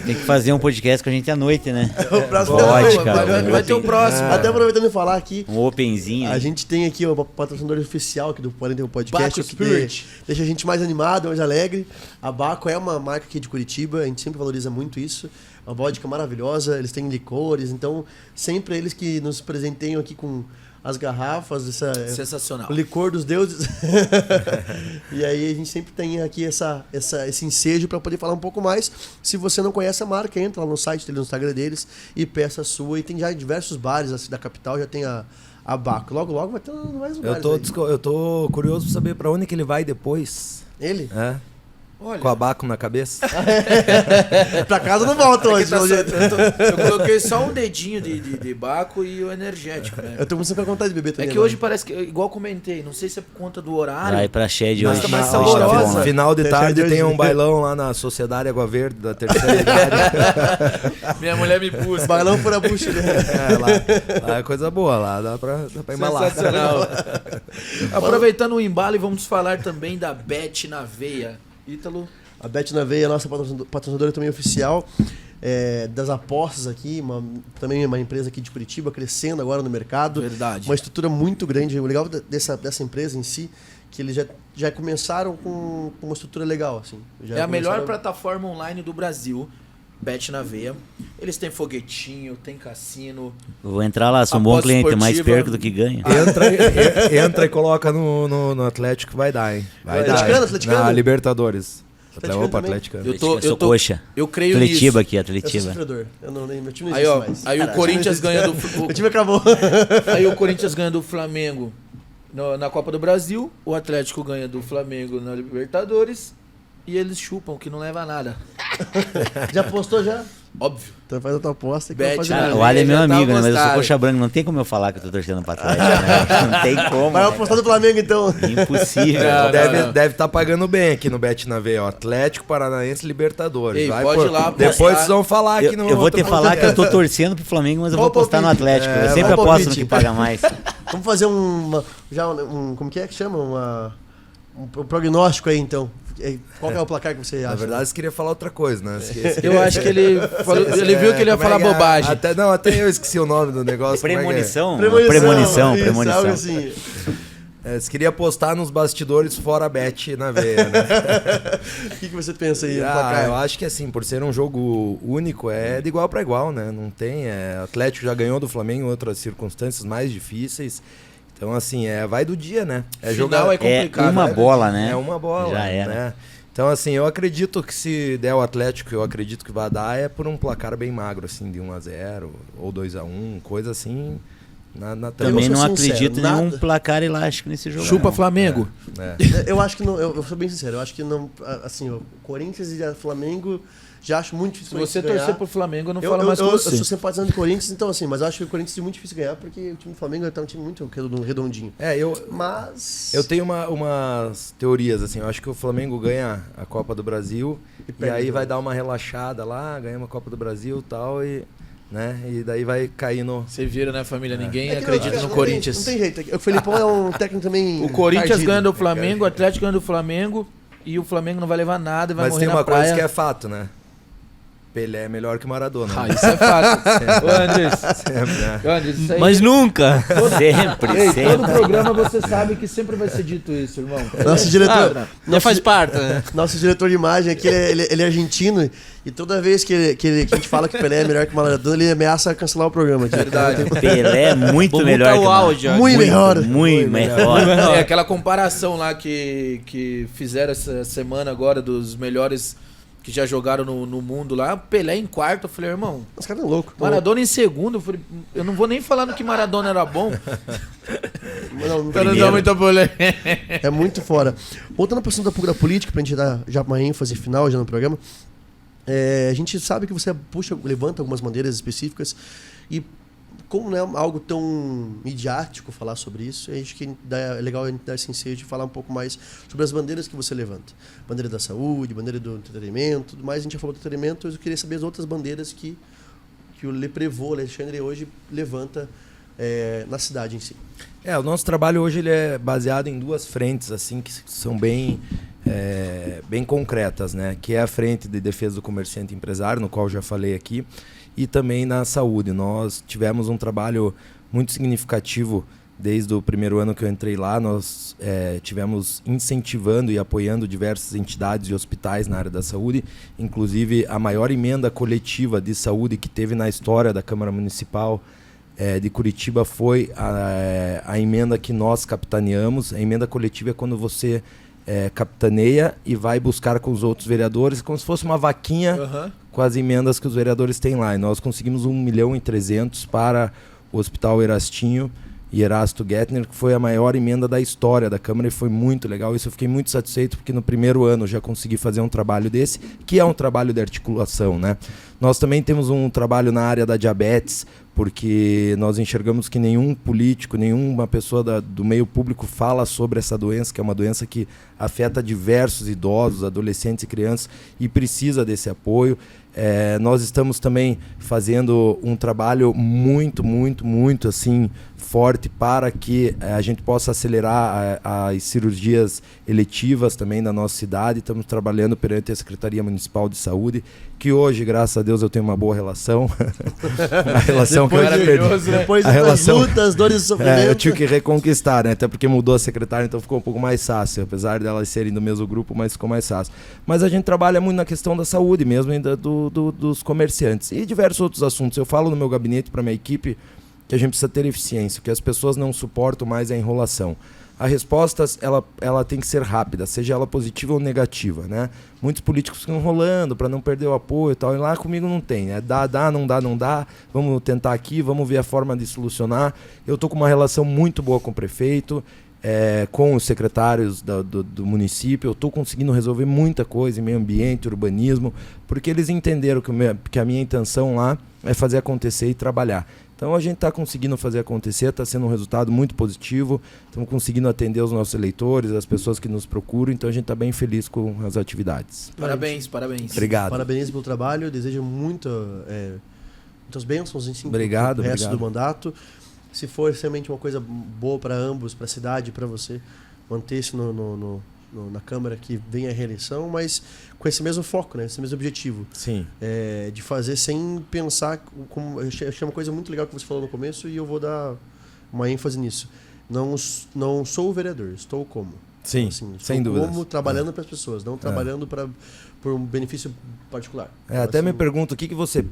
Tem que fazer um podcast com a gente à noite, né? O próximo Vodka, vai ter o próximo. Até aproveitando de falar aqui, Um openzinho. a gente tem aqui o patrocinador oficial aqui do 41 Podcast, Baco que Spirit. deixa a gente mais animado, mais alegre. A Baco é uma marca aqui de Curitiba, a gente sempre valoriza muito isso. Uma vodka maravilhosa, eles têm licores, então sempre eles que nos presenteiam aqui com as garrafas, Sensacional. o licor dos deuses. E aí a gente sempre tem aqui esse ensejo para poder falar um pouco mais. Se você não conhece a marca, entra lá no site deles, no Instagram deles e peça a sua. E tem já diversos bares assim, da capital, já tem a Baco. Logo vai ter mais lugares. Eu tô curioso pra saber pra onde que ele vai depois. Ele? Olha, Com a Baco na cabeça? Pra casa não volta hoje. eu coloquei só um dedinho de Baco e o energético, né? Eu tô começando a contar de beber É também. que agora. hoje parece que, igual comentei, não sei se é por conta do horário. Vai pra Shed Mas hoje. tá mais Hoje saborosa. bom. No final de Deixa tarde de tem hoje. um bailão lá na Sociedade Água Verde da terceira idade. Minha mulher me puxa. Bailão fura a bucha, né? Lá é coisa boa, lá dá pra embalar. Sensacional. Aproveitando o embalo, vamos falar também da Bet na Veia. Ítalo. A Bet na Veia é a nossa patrocinadora também oficial das apostas aqui, também uma empresa aqui de Curitiba, crescendo agora no mercado. Verdade. Uma estrutura muito grande. O legal dessa empresa em si, que eles já começaram com uma estrutura legal. Assim. É a melhor plataforma online do Brasil. Bet na Veia. Eles têm foguetinho, tem cassino. Vou entrar lá, sou um Aposta bom cliente, mais esportiva. perco do que ganho. Entra e coloca no Atlético que vai dar, hein? Vai dar. Atleticano? Na Libertadores. Atleticano Opa, também? Atleticano. Eu sou coxa. Eu creio Atletiba nisso. aqui, Eu sou Atletiba. sofredor. Meu time não Aí, existe ó, mais. aí o Caralho, Corinthians meu time ganha não existe. do. O time acabou. Aí o Corinthians ganha do Flamengo na Copa do Brasil, o Atlético ganha do Flamengo na Libertadores e eles chupam, que não leva a nada. Já postou já? Óbvio. Então faz a tua aposta que Bet vai fazer na Cara, nada. o Ali é meu já tá amigo, né? Mas eu sou postado. coxa branca, não tem como eu falar que eu tô torcendo pra Atlético, né? Não tem como. Vai né, apostar do Flamengo então. cara? Impossível. Não. Deve estar pagando bem aqui no Bet na Veia, ó. Atlético Paranaense Libertadores. Ei, Vai, pode pô. ir lá Depois apostar. vocês vão falar aqui no Eu vou outro te falar que eu tô podcast. torcendo pro Flamengo, mas eu Qual vou apostar no palpite? Atlético. Eu sempre qual aposto no palpite? que paga mais. Vamos fazer como que é que chama? Um prognóstico aí então. Qual que é o placar que você acha? Na verdade, você queria falar outra coisa, né? Eu acho que ele falou, ele viu que ele ia Como é falar que é? bobagem. Até eu esqueci o nome do negócio. como é que é? Premonição. Premonição. Isso, Premonição. algo assim. Você queria apostar nos bastidores fora Bet na veia, né? O que você pensa aí? no placar? Eu acho que assim, por ser um jogo único, é de igual para igual, né? Não tem. Atlético já ganhou do Flamengo em outras circunstâncias mais difíceis. Então, assim, vai do dia, né? Final é complicado. É uma né? bola, né? É uma bola. Já era. Né? Então, assim, eu acredito que se der o Atlético, eu acredito que vai dar, é por um placar bem magro, assim, de 1-0 ou 2-1, coisa assim. Também Eu sou não sincero, acredito em nenhum nada. placar elástico nesse jogo. Chupa não. Flamengo. né? Eu acho que não, eu sou bem sincero, eu acho que não, assim, o Corinthians e o Flamengo Já acho muito difícil Se o Corinthians você ganhar. torcer pro Flamengo, eu não Eu, falo eu, mais com eu, eu você. sou simpatizante do Corinthians, então assim, mas eu acho que o Corinthians é muito difícil ganhar porque o time do Flamengo tá um time muito redondinho. Mas Eu tenho umas teorias, assim, eu acho que o Flamengo ganha a Copa do Brasil e perde aí o vai Corinthians. dar uma relaxada lá, ganha uma Copa do Brasil e tal, né? E daí vai cair no... Você vira, né, família? Ninguém É que acredita não no tem- Corinthians. Não tem jeito. O Felipão é um técnico também. O Corinthians ardido. ganha do Flamengo, o Atlético ganha do Flamengo e o Flamengo não vai levar nada e vai Mas morrer tem na uma praia. coisa que é fato, né? Pelé é melhor que Maradona. Ah, né? isso é fato. Ô, Andres, Sempre, né? ô, Andres, isso aí... Mas nunca. Sempre, Ei, sempre. todo programa você sabe que sempre vai ser dito isso, irmão. Nosso diretor, Já faz parte, né? nosso diretor de imagem aqui, ele é argentino e toda vez que a gente fala que o Pelé é melhor que o Maradona, ele ameaça cancelar o programa. Aqui. Verdade. Pelé é muito Vou melhor botar que o áudio. Muito melhor. Muito melhor. É aquela comparação lá que fizeram essa semana agora dos melhores que já jogaram no mundo lá. Pelé em quarto, eu falei, irmão, Os caras são loucos. Maradona em segundo. Eu falei, eu não vou nem falando que Maradona era bom. Não, Pra não dar muita polêmica. é muito fora. Voltando para o assunto da política, pra gente dar já uma ênfase final já no programa. A gente sabe que você levanta algumas bandeiras específicas e como não é algo tão midiático falar sobre isso, acho que é legal a gente dar esse ensejo de falar um pouco mais sobre as bandeiras que você levanta. Bandeira da saúde, bandeira do entretenimento, tudo mais. A gente já falou do entretenimento, eu queria saber as outras bandeiras que o Le Prévost, o Alexandre, hoje levanta na cidade em si. O nosso trabalho hoje ele é baseado em duas frentes assim que são bem concretas, né? Que é a frente de defesa do comerciante e empresário, no qual eu já falei aqui, e também na saúde. Nós tivemos um trabalho muito significativo desde o primeiro ano que eu entrei lá. Nós tivemos incentivando e apoiando diversas entidades e hospitais na área da saúde, inclusive a maior emenda coletiva de saúde que teve na história da Câmara Municipal de Curitiba foi a emenda que nós capitaneamos. A emenda coletiva é quando você capitaneia e vai buscar com os outros vereadores, como se fosse uma vaquinha com as emendas que os vereadores têm lá. E nós conseguimos 1.300.000 para o Hospital Erastinho e Erasto Gettner, que foi a maior emenda da história da Câmara e foi muito legal. Isso eu fiquei muito satisfeito porque no primeiro ano eu já consegui fazer um trabalho desse, que é um trabalho de articulação, né? Nós também temos um trabalho na área da diabetes, porque nós enxergamos que nenhum político, nenhuma pessoa do meio público fala sobre essa doença, que é uma doença que afeta diversos idosos, adolescentes e crianças e precisa desse apoio. Nós estamos também fazendo um trabalho muito assim forte para que a gente possa acelerar as cirurgias eletivas também na nossa cidade. Estamos trabalhando perante a Secretaria Municipal de Saúde, que hoje, graças a Deus, eu tenho uma boa relação. A relação que eu era maravilhoso, né? Depois A das relação- lutas, dores e sofrimento. eu tive que reconquistar, né? Até porque mudou a secretária, então ficou um pouco mais fácil. Apesar delas serem do mesmo grupo, mas ficou mais fácil. Mas a gente trabalha muito na questão da saúde mesmo, ainda dos comerciantes. E diversos outros assuntos. Eu falo no meu gabinete para minha equipe que a gente precisa ter eficiência, que as pessoas não suportam mais a enrolação. A resposta, ela tem que ser rápida, seja ela positiva ou negativa, né? Muitos políticos ficam enrolando para não perder o apoio e tal, e lá comigo não tem, né? Dá, não dá, vamos tentar aqui, vamos ver a forma de solucionar. Eu estou com uma relação muito boa com o prefeito, com os secretários do município. Eu estou conseguindo resolver muita coisa em meio ambiente, urbanismo, porque eles entenderam que a minha intenção lá é fazer acontecer e trabalhar. Então a gente está conseguindo fazer acontecer, está sendo um resultado muito positivo, estamos conseguindo atender os nossos eleitores, as pessoas que nos procuram, então a gente está bem feliz com as atividades. Parabéns. Obrigado. Parabéns pelo trabalho, desejo muitas bênçãos em cima Obrigado, do resto obrigado. do mandato. Se for realmente uma coisa boa para ambos, para a cidade, para você, manter-se na Câmara que vem a reeleição, mas com esse mesmo foco, né? Esse mesmo objetivo. Sim. De fazer sem pensar. Eu achei uma coisa muito legal que você falou no começo e eu vou dar uma ênfase nisso. Não sou o vereador, estou como. Sim, Assim, sem estou dúvidas. como trabalhando para as pessoas, não trabalhando por um benefício particular. Até Assim, me pergunto o que você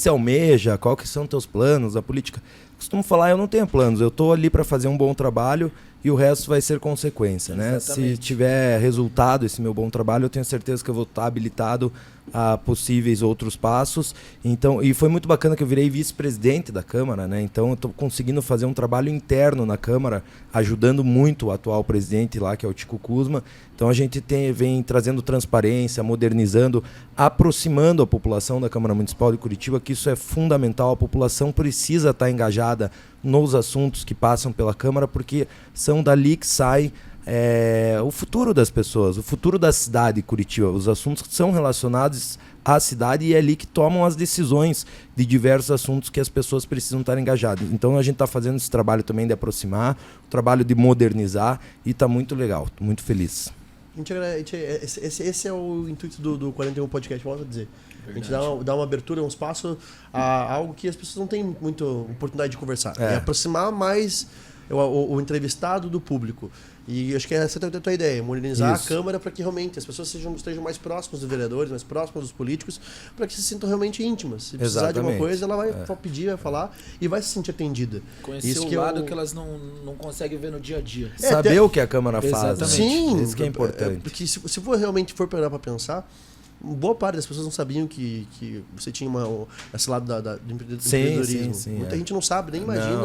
almeja, qual que são teus planos, a política. costumo falar, eu não tenho planos, eu tô ali para fazer um bom trabalho e o resto vai ser consequência, né? Exatamente. Se tiver resultado esse meu bom trabalho, eu tenho certeza que eu vou estar habilitado a possíveis outros passos. Então, e foi muito bacana que eu virei vice-presidente da Câmara, né? Então eu estou conseguindo fazer um trabalho interno na Câmara, ajudando muito o atual presidente lá, que é o Tico Kuzma. Então a gente vem trazendo transparência, modernizando, aproximando a população da Câmara Municipal de Curitiba, que isso é fundamental. A população precisa estar engajada nos assuntos que passam pela Câmara, porque são dali que sai o futuro das pessoas, o futuro da cidade de Curitiba. Os assuntos que são relacionados à cidade e é ali que tomam as decisões de diversos assuntos que as pessoas precisam estar engajadas. Então a gente está fazendo esse trabalho também de aproximar, o trabalho de modernizar e está muito legal, estou muito feliz. Esse é o intuito do 41 Podcast, volto a dizer. A gente dá uma abertura, um espaço a algo que as pessoas não têm muita oportunidade de conversar. É aproximar mais o entrevistado do público. E acho que essa é a tua ideia, modernizar a Câmara para que realmente as pessoas estejam mais próximas dos vereadores, mais próximas dos políticos, para que se sintam realmente íntimas. Se precisar de alguma coisa, ela vai pedir, vai falar e vai se sentir atendida. Conhecer isso o lado que elas não conseguem ver no dia a dia. Saber o que a Câmara faz. Exatamente. Sim, isso que é importante. Porque se realmente for parar para pensar, boa parte das pessoas não sabiam que você tinha esse lado do empreendedorismo. Sim, Muita gente não sabe, nem imagina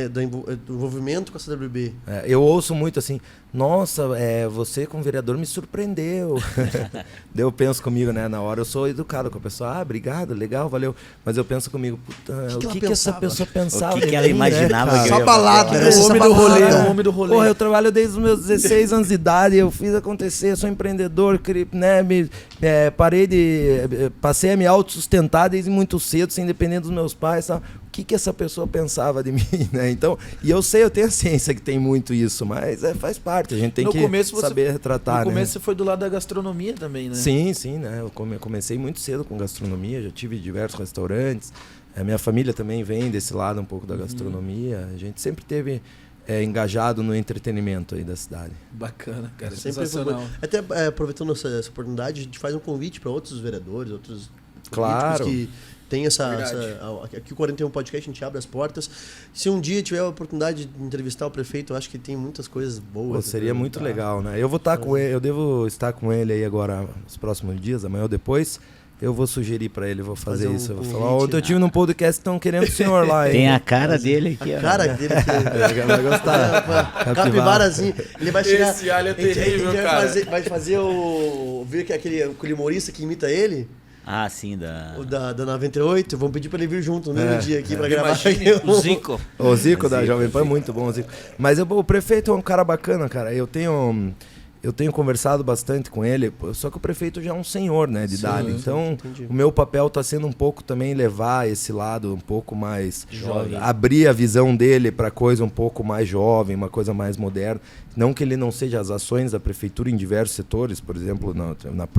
do envolvimento com a CWB. Eu ouço muito assim, nossa, você como vereador me surpreendeu. Daí eu penso comigo, né, na hora eu sou educado com a pessoa, obrigado, legal, valeu. Mas eu penso comigo, puta, o que essa pessoa pensava? O que ela imaginava, né, que só balada, É o homem do rolê. Porra, eu trabalho desde os meus 16 anos de idade, eu fiz acontecer, sou empreendedor, né, passei a me autossustentar desde muito cedo, sem depender dos meus pais, sabe? O que essa pessoa pensava de mim, né? Então, e eu tenho a ciência que tem muito isso, mas faz parte, a gente tem saber retratar, No começo você foi do lado da gastronomia também, né? Sim, né? Eu comecei muito cedo com gastronomia, já tive diversos restaurantes, a minha família também vem desse lado um pouco da gastronomia, a gente sempre teve engajado no entretenimento aí da cidade. Bacana, cara, sensacional. Até aproveitando essa oportunidade, a gente faz um convite para outros vereadores, outros claro. políticos que tem aqui o 41 Podcast, a gente abre as portas. Se um dia tiver a oportunidade de entrevistar o prefeito, eu acho que tem muitas coisas boas. Seria muito legal, né? Eu vou estar com ele, eu devo estar com ele aí agora nos próximos dias, amanhã ou depois. Eu vou sugerir pra ele, vou fazer isso. Eu vou falar, ontem eu tive num podcast, estão querendo o senhor lá. Tem a cara dele aqui. A cara dele aqui. Ele vai gostar. Capivarazinho. Ele vai chegar... Esse alho é terrível, cara. Vai fazer Ver aquele humorista que imita ele? Ah, sim, da 98. Vamos pedir pra ele vir junto no mesmo dia aqui pra gravar. O Zico. O Zico da Jovem Pan é muito bom, o Zico. Mas o prefeito é um cara bacana, cara. Eu tenho conversado bastante com ele, só que o prefeito já é um senhor, né, de idade. Então, o meu papel está sendo um pouco também levar esse lado um pouco mais jovem, abrir a visão dele para coisa um pouco mais jovem, uma coisa mais moderna. Não que ele não seja as ações da prefeitura em diversos setores, por exemplo,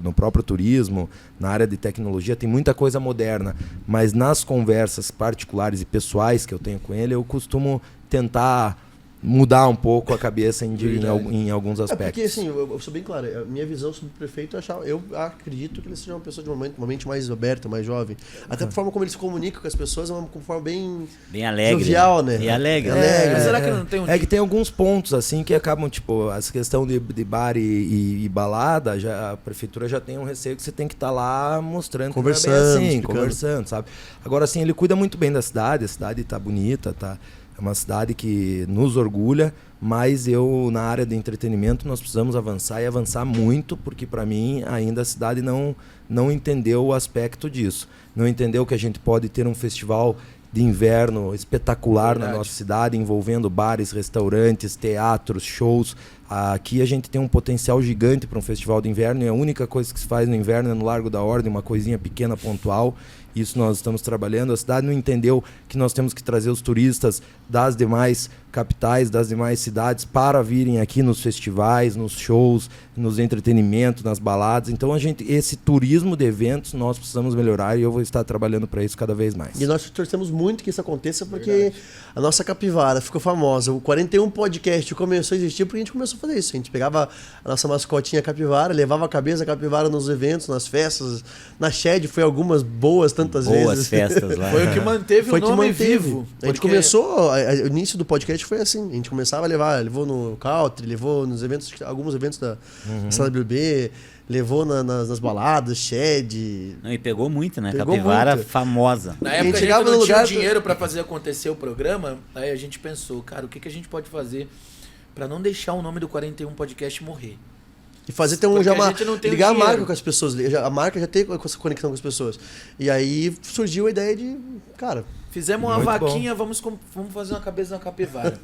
no próprio turismo, na área de tecnologia, tem muita coisa moderna, mas nas conversas particulares e pessoais que eu tenho com ele, eu costumo tentar mudar um pouco a cabeça em alguns aspectos. Porque assim, eu sou bem claro, a minha visão sobre o prefeito, eu acredito que ele seja uma pessoa de uma mente mais aberta, mais jovem. Até a forma como ele se comunica com as pessoas é uma forma bem alegre, jovial, né? E alegre. Mas será que não tem que tem alguns pontos assim que acabam, tipo, essa questão de bar e balada, a prefeitura já tem um receio que você tem que estar lá mostrando, conversando, conversando, sabe? Agora assim, ele cuida muito bem da cidade, a cidade tá bonita, tá. É uma cidade que nos orgulha, mas na área de entretenimento, nós precisamos avançar e avançar muito, porque para mim ainda a cidade não entendeu o aspecto disso. Não entendeu que a gente pode ter um festival de inverno espetacular na nossa cidade, envolvendo bares, restaurantes, teatros, shows. Aqui a gente tem um potencial gigante para um festival de inverno, e a única coisa que se faz no inverno é no Largo da Ordem, uma coisinha pequena, pontual. Isso nós estamos trabalhando. A cidade não entendeu que nós temos que trazer os turistas das demais capitais, das demais cidades, para virem aqui nos festivais, nos shows, nos entretenimentos, nas baladas. Então esse turismo de eventos nós precisamos melhorar, e eu vou estar trabalhando para isso cada vez mais. E nós torcemos muito que isso aconteça, porque a nossa capivara ficou famosa. O 41 Podcast começou a existir porque a gente começou a fazer isso. A gente pegava a nossa mascotinha capivara, levava a cabeça da capivara nos eventos, nas festas. Na Shed foi algumas boas tantas Boas vezes. festas lá. Foi o que manteve Foi o que nome manteve. vivo. A gente porque- começou, o início do podcast foi assim. A gente começava a levar, levou no Country, levou nos eventos, alguns eventos da CWB, levou nas baladas, Shed. Não, e pegou muito, né? Pegou Capivara muito. famosa. Na A gente época a gente chegava não no tinha lugar- dinheiro pra fazer acontecer o programa, aí a gente pensou, cara, o que a gente pode fazer pra não deixar o nome do 41 Podcast morrer? E fazer ter um Porque já a uma, gente não tem o ligar a dinheiro. marca com as pessoas, a marca já tem essa conexão com as pessoas. E aí surgiu a ideia de, cara, Fizemos uma Muito vaquinha, vamos fazer uma cabeça na capivara.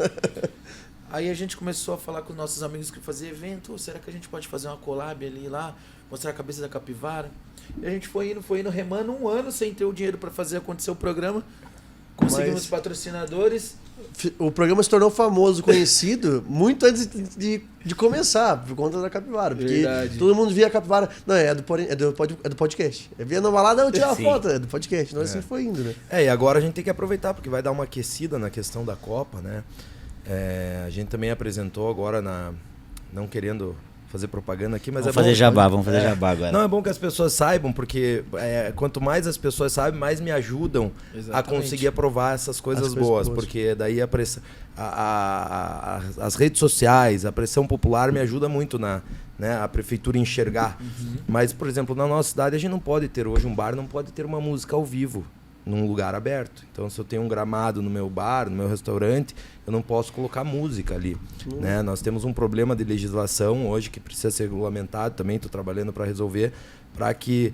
Aí a gente começou a falar com nossos amigos que faziam evento, "Ô, será que a gente pode fazer uma collab ali lá, mostrar a cabeça da capivara?" E a gente foi indo, remando um ano sem ter o dinheiro pra fazer acontecer o programa. Conseguimos Mas- patrocinadores. o programa se tornou famoso, conhecido, muito antes de começar, por conta da capivara. Porque Verdade. todo mundo via a capivara. Não, é do podcast. Eu via na balada, eu tinha uma Sim. foto, é do podcast. Então assim foi indo, né? E agora a gente tem que aproveitar, porque vai dar uma aquecida na questão da Copa, né? A gente também apresentou agora, não querendo fazer propaganda aqui, mas Vamos é fazer bom, jabá, vamos fazer jabá agora. Não, é bom que as pessoas saibam, porque quanto mais as pessoas sabem, mais me ajudam a Exatamente. conseguir aprovar essas coisas As coisas boas, boas. porque daí as redes sociais, a pressão popular me ajuda muito a prefeitura enxergar. Mas, por exemplo, na nossa cidade a gente não pode ter hoje um bar, não pode ter uma música ao vivo num lugar aberto. Então, se eu tenho um gramado no meu bar, no meu restaurante, eu não posso colocar música ali, né? Nós temos um problema de legislação hoje que precisa ser regulamentado, também estou trabalhando para resolver, para que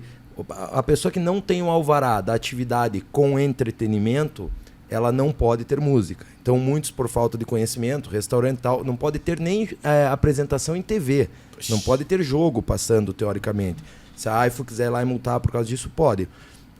a pessoa que não tem o alvará da atividade com entretenimento, ela não pode ter música. Então, muitos, por falta de conhecimento, restaurante e tal, não pode ter nem apresentação em TV, não pode ter jogo passando, teoricamente. Se a AIFO quiser ir lá e multar por causa disso, pode.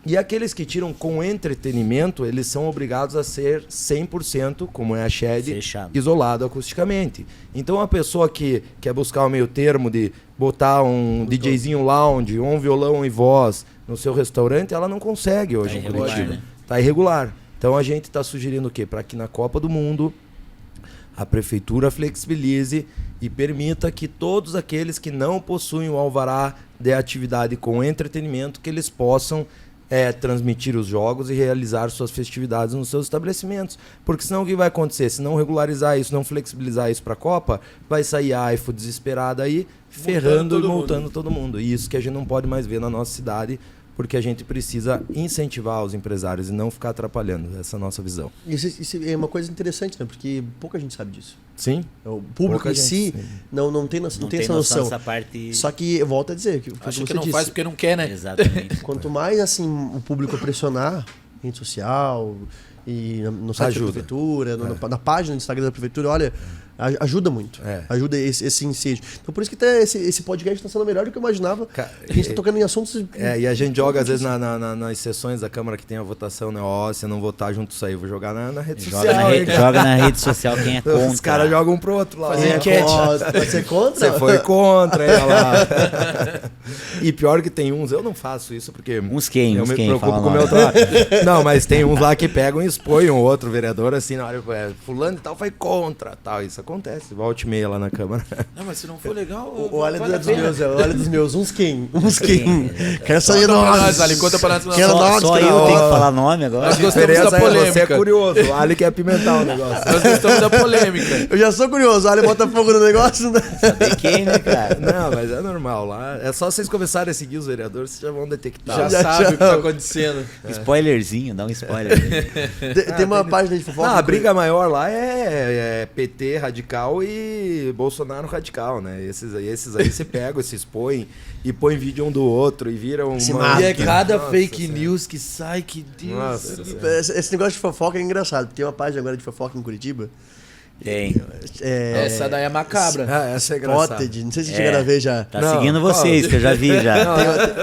E aqueles que tiram com entretenimento, eles são obrigados a ser 100%, como é a Shed, Fechado. isolado acusticamente. Então a pessoa que quer buscar o meio termo de botar um DJzinho lounge, ou um violão e voz no seu restaurante, ela não consegue hoje em irregular, Curitiba. né? Tá irregular. Então a gente está sugerindo o quê? Para que na Copa do Mundo a prefeitura flexibilize e permita que todos aqueles que não possuem o alvará de atividade com entretenimento, que eles possam transmitir os jogos e realizar suas festividades nos seus estabelecimentos. Porque senão o que vai acontecer? Se não regularizar isso, não flexibilizar isso para a Copa, vai sair a AIFO desesperada aí, ferrando e multando todo mundo. E isso que a gente não pode mais ver na nossa cidade, porque a gente precisa incentivar os empresários e não ficar atrapalhando. Essa é a nossa visão. Isso é uma coisa interessante, né? Porque pouca gente sabe disso. Sim? O público Pouca em si gente, sim. não tem essa noção. dessa parte. Só que, eu volto a dizer, que Acha você que não disse, faz porque não quer, né? Exatamente. quanto mais assim o público pressionar, rede social e no site Ajuda. da prefeitura, na página do Instagram da prefeitura, olha, ajuda muito. É. Ajuda esse ensejo. Então por isso que até esse podcast está sendo melhor do que eu imaginava. A gente está tocando em assuntos... E a gente joga, às vezes, nas sessões da Câmara que tem a votação, né? Ó, se eu não votar junto isso aí, eu vou jogar na rede social. Joga na rede social quem é contra. Os caras jogam um pro outro lá. Fazer ó. enquete. Vai ser contra? Você foi contra ela lá. E pior que tem uns, eu não faço isso porque Uns quem? eu Uns me quem? preocupo Fala com o meu nome. trabalho. Não, mas tem uns lá que pegam e expõem um outro vereador assim na hora, fulano e tal foi contra, tal. Isso acontece, volte e meia lá na Câmara. Não, mas se não for legal, Olha vale a dos pena. meus, olha dos meus. Uns quem? Quem? Quero saber Conta pra nós. nós, Ali, conta pra nós. Quero Só, nós, só que eu não. tenho que falar nome agora. Nós A gostamos diferença da é você é polêmica. curioso, o Ali quer apimentar o negócio. Nós gostamos da polêmica. Eu já sou curioso. Olha, bota fogo no negócio. Né? Saber quem, né, cara? Não, mas é normal lá. É só vocês começarem a seguir os vereadores, vocês já vão detectar. Já Já sabe o que tá já. acontecendo. Spoilerzinho, dá um spoiler. Tem uma página de fofoca. Não, a briga maior lá é PT radical e Bolsonaro radical, né? Esses aí se pegam, se expõem e põem vídeo um do outro e viram Se uma... matam. E é cada Nossa fake Senhora. news que sai, que Deus. Nossa Senhora. Esse negócio de fofoca é engraçado. Tem uma página agora de fofoca em Curitiba. Tem. Essa daí é macabra. Ah, essa é engraçada. Spotted. Não sei se vocês chegaram a ver já. Tá Não, seguindo qual? vocês, que eu já vi já.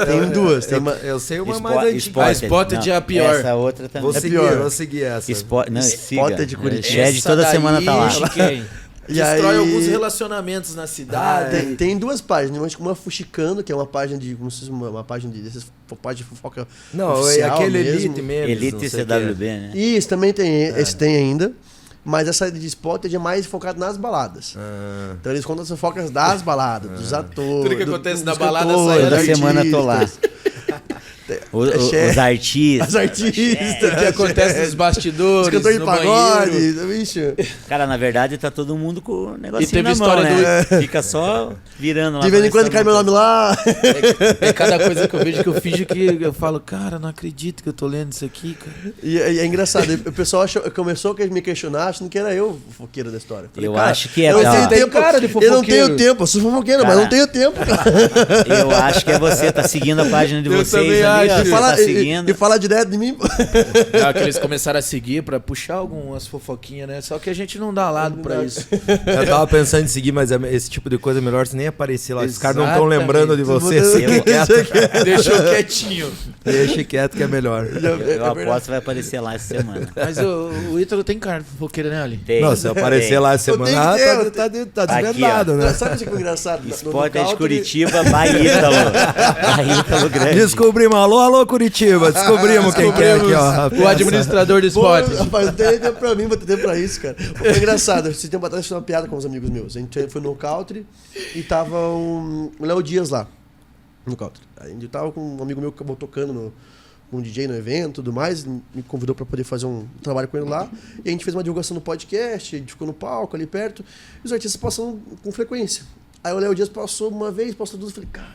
Tem duas. Tem uma... Eu sei uma Spo- mais antiga. Spotted. A Spotted Não, é a pior. Essa outra também. Vou É seguir, pior. vou seguir essa. Não, siga. Spotted de Curitiba. Shed Essa toda daí, semana tá lá. Chiquinho, E Destrói aí- alguns relacionamentos na cidade. Tem duas páginas. Uma Fuxicando, que é uma página de... Como se fosse uma página de... Dessas páginas de fofoca Não, é oficial aquele mesmo. Elite mesmo. Elite CWB, né? Isso, também tem. Esse tem ainda. Mas essa de Spotted é mais focada nas baladas. Então eles contam as fofocas das baladas, dos atores. Tudo que acontece na dos balada cantores, sai Toda dos semana tô lá. artistas. chefe. Os artistas. As artistas. O que acontece nos bastidores, Os cantores de no pagode, banheiro. bicho. Cara, na verdade tá todo mundo com o negocinho teve na mão, história né? Fica só virando lá. De vez em pra quando cai meu nome lá. É cada coisa que eu vejo que eu finjo que eu falo, cara, não acredito que eu tô lendo isso aqui, cara. E é engraçado, o pessoal começou a me questionar achando que era eu o fofoqueiro da história. Falei, Eu cara, acho que é, eu não tá? tenho Tem tempo, cara de eu não fofoqueiro. tenho tempo, eu sou fofoqueiro, mas Cara, não tenho tempo, cara. Eu acho que é você, tá seguindo a página de Eu vocês também ali, ó, acho. você Fala- tá seguindo. e fala direto de mim. Não, que eles começaram a seguir pra puxar algumas fofoquinhas, né? Só que a gente não dá lado pra isso. Eu tava pensando em seguir, mas esse tipo de coisa é melhor você nem aparecer lá. Os caras não estão Exatamente. lembrando de você. Você- Fique quieto. Deixou quietinho. Deixa quieto que é melhor. Eu aposto que vai aparecer lá essa semana. Mas o Ítalo tem cara de fofoqueiro, né, Ali? Tem, Não, se eu aparecer tem. lá essa Eu tenho semana, que ter, tá Aqui, desvendado, ó. né? Sabe o que foi engraçado? Spot é de country- Curitiba, Ítalo. Ítalo grande. Descobrimos, alô Curitiba, descobrimos quem que é aqui, ó. O administrador do Pô, spot. rapaz, não tem tempo pra mim, vou ter tempo pra isso, cara. Foi engraçado. Esse tempo atrás eu fiz uma piada com uns amigos meus. A gente foi no country e tava o Léo Dias lá, no country. A gente tava com um amigo meu que acabou tocando um DJ no evento e tudo mais, me convidou pra poder fazer um trabalho com ele lá. E a gente fez uma divulgação no podcast, a gente ficou no palco ali perto, e os artistas passando com frequência. Aí o Léo Dias passou uma vez, passou duas, eu falei, cara,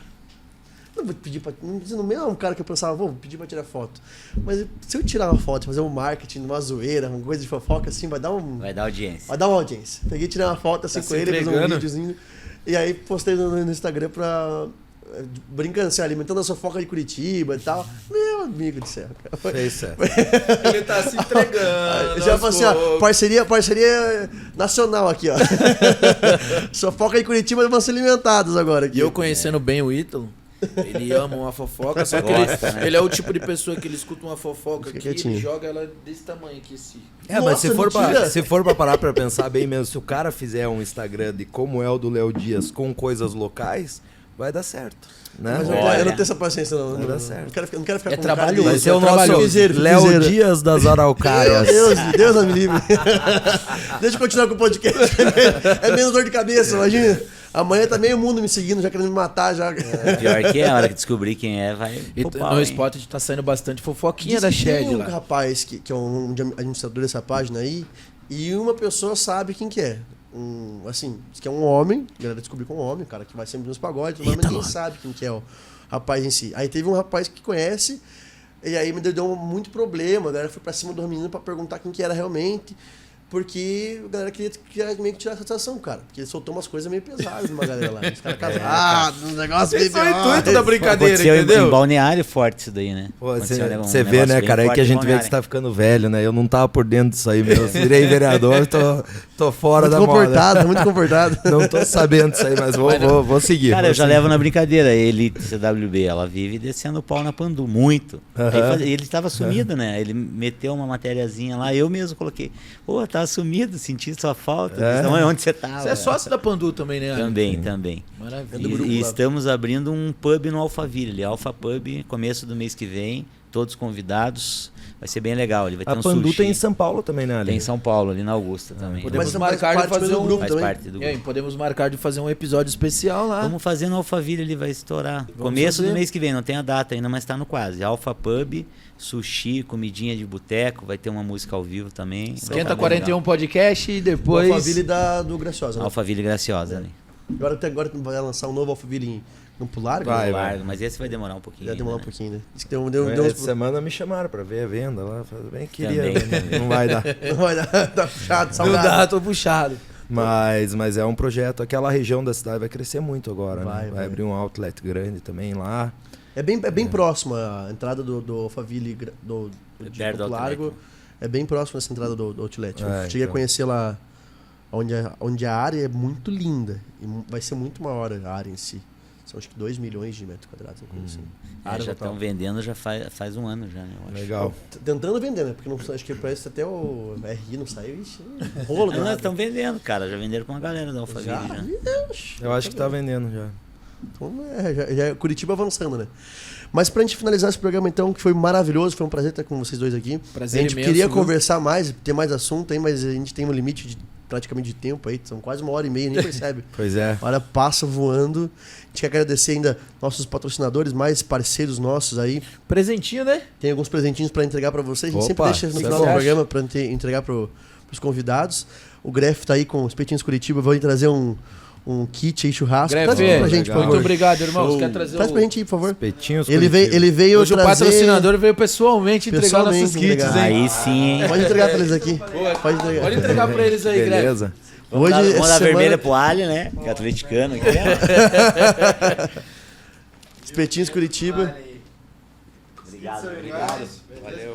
não vou pedir pra. Não é um cara que eu pensava, vou pedir pra tirar foto. Mas se eu tirar uma foto, fazer um marketing, uma zoeira, uma coisa de fofoca, assim, vai dar Vai dar audiência. Vai dar uma audiência. Peguei, tirei uma foto assim Tá com se ele, fiz um entregando. videozinho. E aí postei no Instagram pra. Brincando assim, alimentando a fofoca de Curitiba e tal. Meu amigo do céu, cara. Fez certo. Ele tá se entregando. Já falei assim, ó, parceria nacional aqui, ó. Fofoca de Curitiba vão ser alimentados agora aqui. E eu conhecendo bem o Ítalo, ele ama uma fofoca, só que Gosta, né? ele é o tipo de pessoa que ele escuta uma fofoca Fica aqui, ele quietinho. joga ela desse tamanho aqui, assim. É, mas Nossa, mentira. se for pra parar pra pensar bem mesmo, se o cara fizer um Instagram de como é o do Léo Dias com coisas locais, vai dar certo, né? Mas eu Olha. não tenho essa paciência, não. Vai dar certo. Não quero ficar É com cara trabalhoso. de- Vai ser o é nosso trabalhoso. Fizeiro, Léo fizeiro. Dias das Araucárias. Deus não me livre. Deixa eu continuar com o podcast. É menos dor de cabeça, imagina. Amanhã tá meio mundo me seguindo, já querendo me matar. Já. Pior que é, a hora que descobrir quem é, vai E pro pau, no hein? Spot tá saindo bastante fofoquinha Diz da que Shed tem um lá. rapaz que é um administrador dessa página aí, e uma pessoa sabe quem que é. Assim, diz que é um homem, a galera descobriu que é um homem, um cara que vai sempre nos pagodes, mas ninguém sabe quem que é o rapaz em si. Aí teve um rapaz que conhece, e aí me deu muito problema, a galera foi pra cima do menino pra perguntar quem que era realmente, porque a galera queria meio que tirar a satisfação, cara. Porque ele soltou umas coisas meio pesadas numa galera lá. Os caras casados, um negócio meio Esse é o intuito da brincadeira, Aconteceu em entendeu? Balneário forte isso daí, né? Você Aconteceu um vê, né, negócio bem cara? É forte que a em gente vê que Balneário. você tá ficando velho, né? Eu não tava por dentro disso aí mesmo. Virei vereador, tô fora muito da moda. comportado, muito comportado. Não tô sabendo disso aí, mas vou seguir. Cara, vou eu já seguir. levo na brincadeira. A Elite CWB, ela vive descendo o pau na Pandu, muito. Aham. Aí ele tava sumido, né? Ele meteu uma matériazinha lá, eu mesmo coloquei. Pô, tava sumido, senti sua falta. É. Então, onde você tava? Você é sócio da Pandu também, né? Ali? Também. Maravilha. E estamos abrindo um pub no Alphaville, ali, Alpha Pub, começo do mês que vem, todos convidados. Vai ser bem legal. Ele vai ter A um Pandu sushi. tem em São Paulo também, né, Ali? Tem em São Paulo, ali na Augusta também. Podemos Mas marcar faz de parte fazer do um grupo Faz também. parte do E aí, grupo. podemos marcar de fazer um episódio especial lá. Vamos fazer no Alphaville, ele vai estourar. Começo fazer. do mês que vem, não tem a data ainda, mas está no quase. Alpha Pub, sushi, comidinha de boteco, vai ter uma música ao vivo também. Vai Esquenta ficar bem 41 podcast e Depois... depois... Alphaville do Graciosa, legal. né? Alphaville Graciosa ali. Agora vai lançar um novo Alphaville em Campo Largo. Vai, né? Largo, mas esse vai demorar um pouquinho. Já demorar um ainda, né? pouquinho, né? Diz que deu Essa semana me chamaram pra ver a venda lá. Falei, bem, queria. Também. Não vai dar. Não vai dar, tá puxado, Não salgado. dá, tô puxado. Mas é um projeto. Aquela região da cidade vai crescer muito agora. Vai, né? vai. Abrir um outlet grande também lá. É bem próximo a entrada do Alphaville de Perto do Campo Outlet, Largo. né? É bem próximo essa entrada do Outlet. Eu É, cheguei a então. conhecer lá onde a área é muito linda. E vai ser muito maior a área em si. São acho que 2 milhões de metros quadrados. Uma coisa assim. É, Área já total. estão vendendo já faz um ano já, né? Eu acho. Legal. Tentando vender, né? Porque não, acho que parece até o RI não saiu. Ixi, rolo Não, danado. estão vendendo, cara. Já venderam com uma galera da Alphaville Já? já. Deus. Eu acho que tá vendendo já. Então, já é Curitiba avançando, né? Mas pra gente finalizar esse programa, então, que foi maravilhoso, foi um prazer estar com vocês dois aqui. Prazer a gente imenso, queria viu? conversar mais, ter mais assunto aí, mas a gente tem um limite de praticamente de tempo aí, são quase 1h30, nem percebe. Pois é. A hora passa voando. A gente quer agradecer ainda nossos patrocinadores, mais parceiros nossos aí. Presentinho, né? Tem alguns presentinhos para entregar para vocês. A gente Opa, sempre deixa no isso é final do bom. programa para entregar para os convidados. O Gref tá aí com os Petinhos Curitiba. Vou trazer um kit aí, churrasco. Gref, Traz pra gente, por muito favor. obrigado, irmão. Show. Você quer trazer Traz pra gente aí, por favor. Petinhos Ele Curitiba. veio Hoje trazer... o patrocinador veio pessoalmente entregar Pessoalmente nossos kits, entregar. hein? Aí sim, hein? Pode entregar pra eles aqui. Pode entregar. Pode entregar pra eles aí, Greg. Beleza. Vamos dar, Hoje, vamos dar essa vermelha semana, pro Ali, né? Que é atleticano aqui. Né? os Petinhos Curitiba.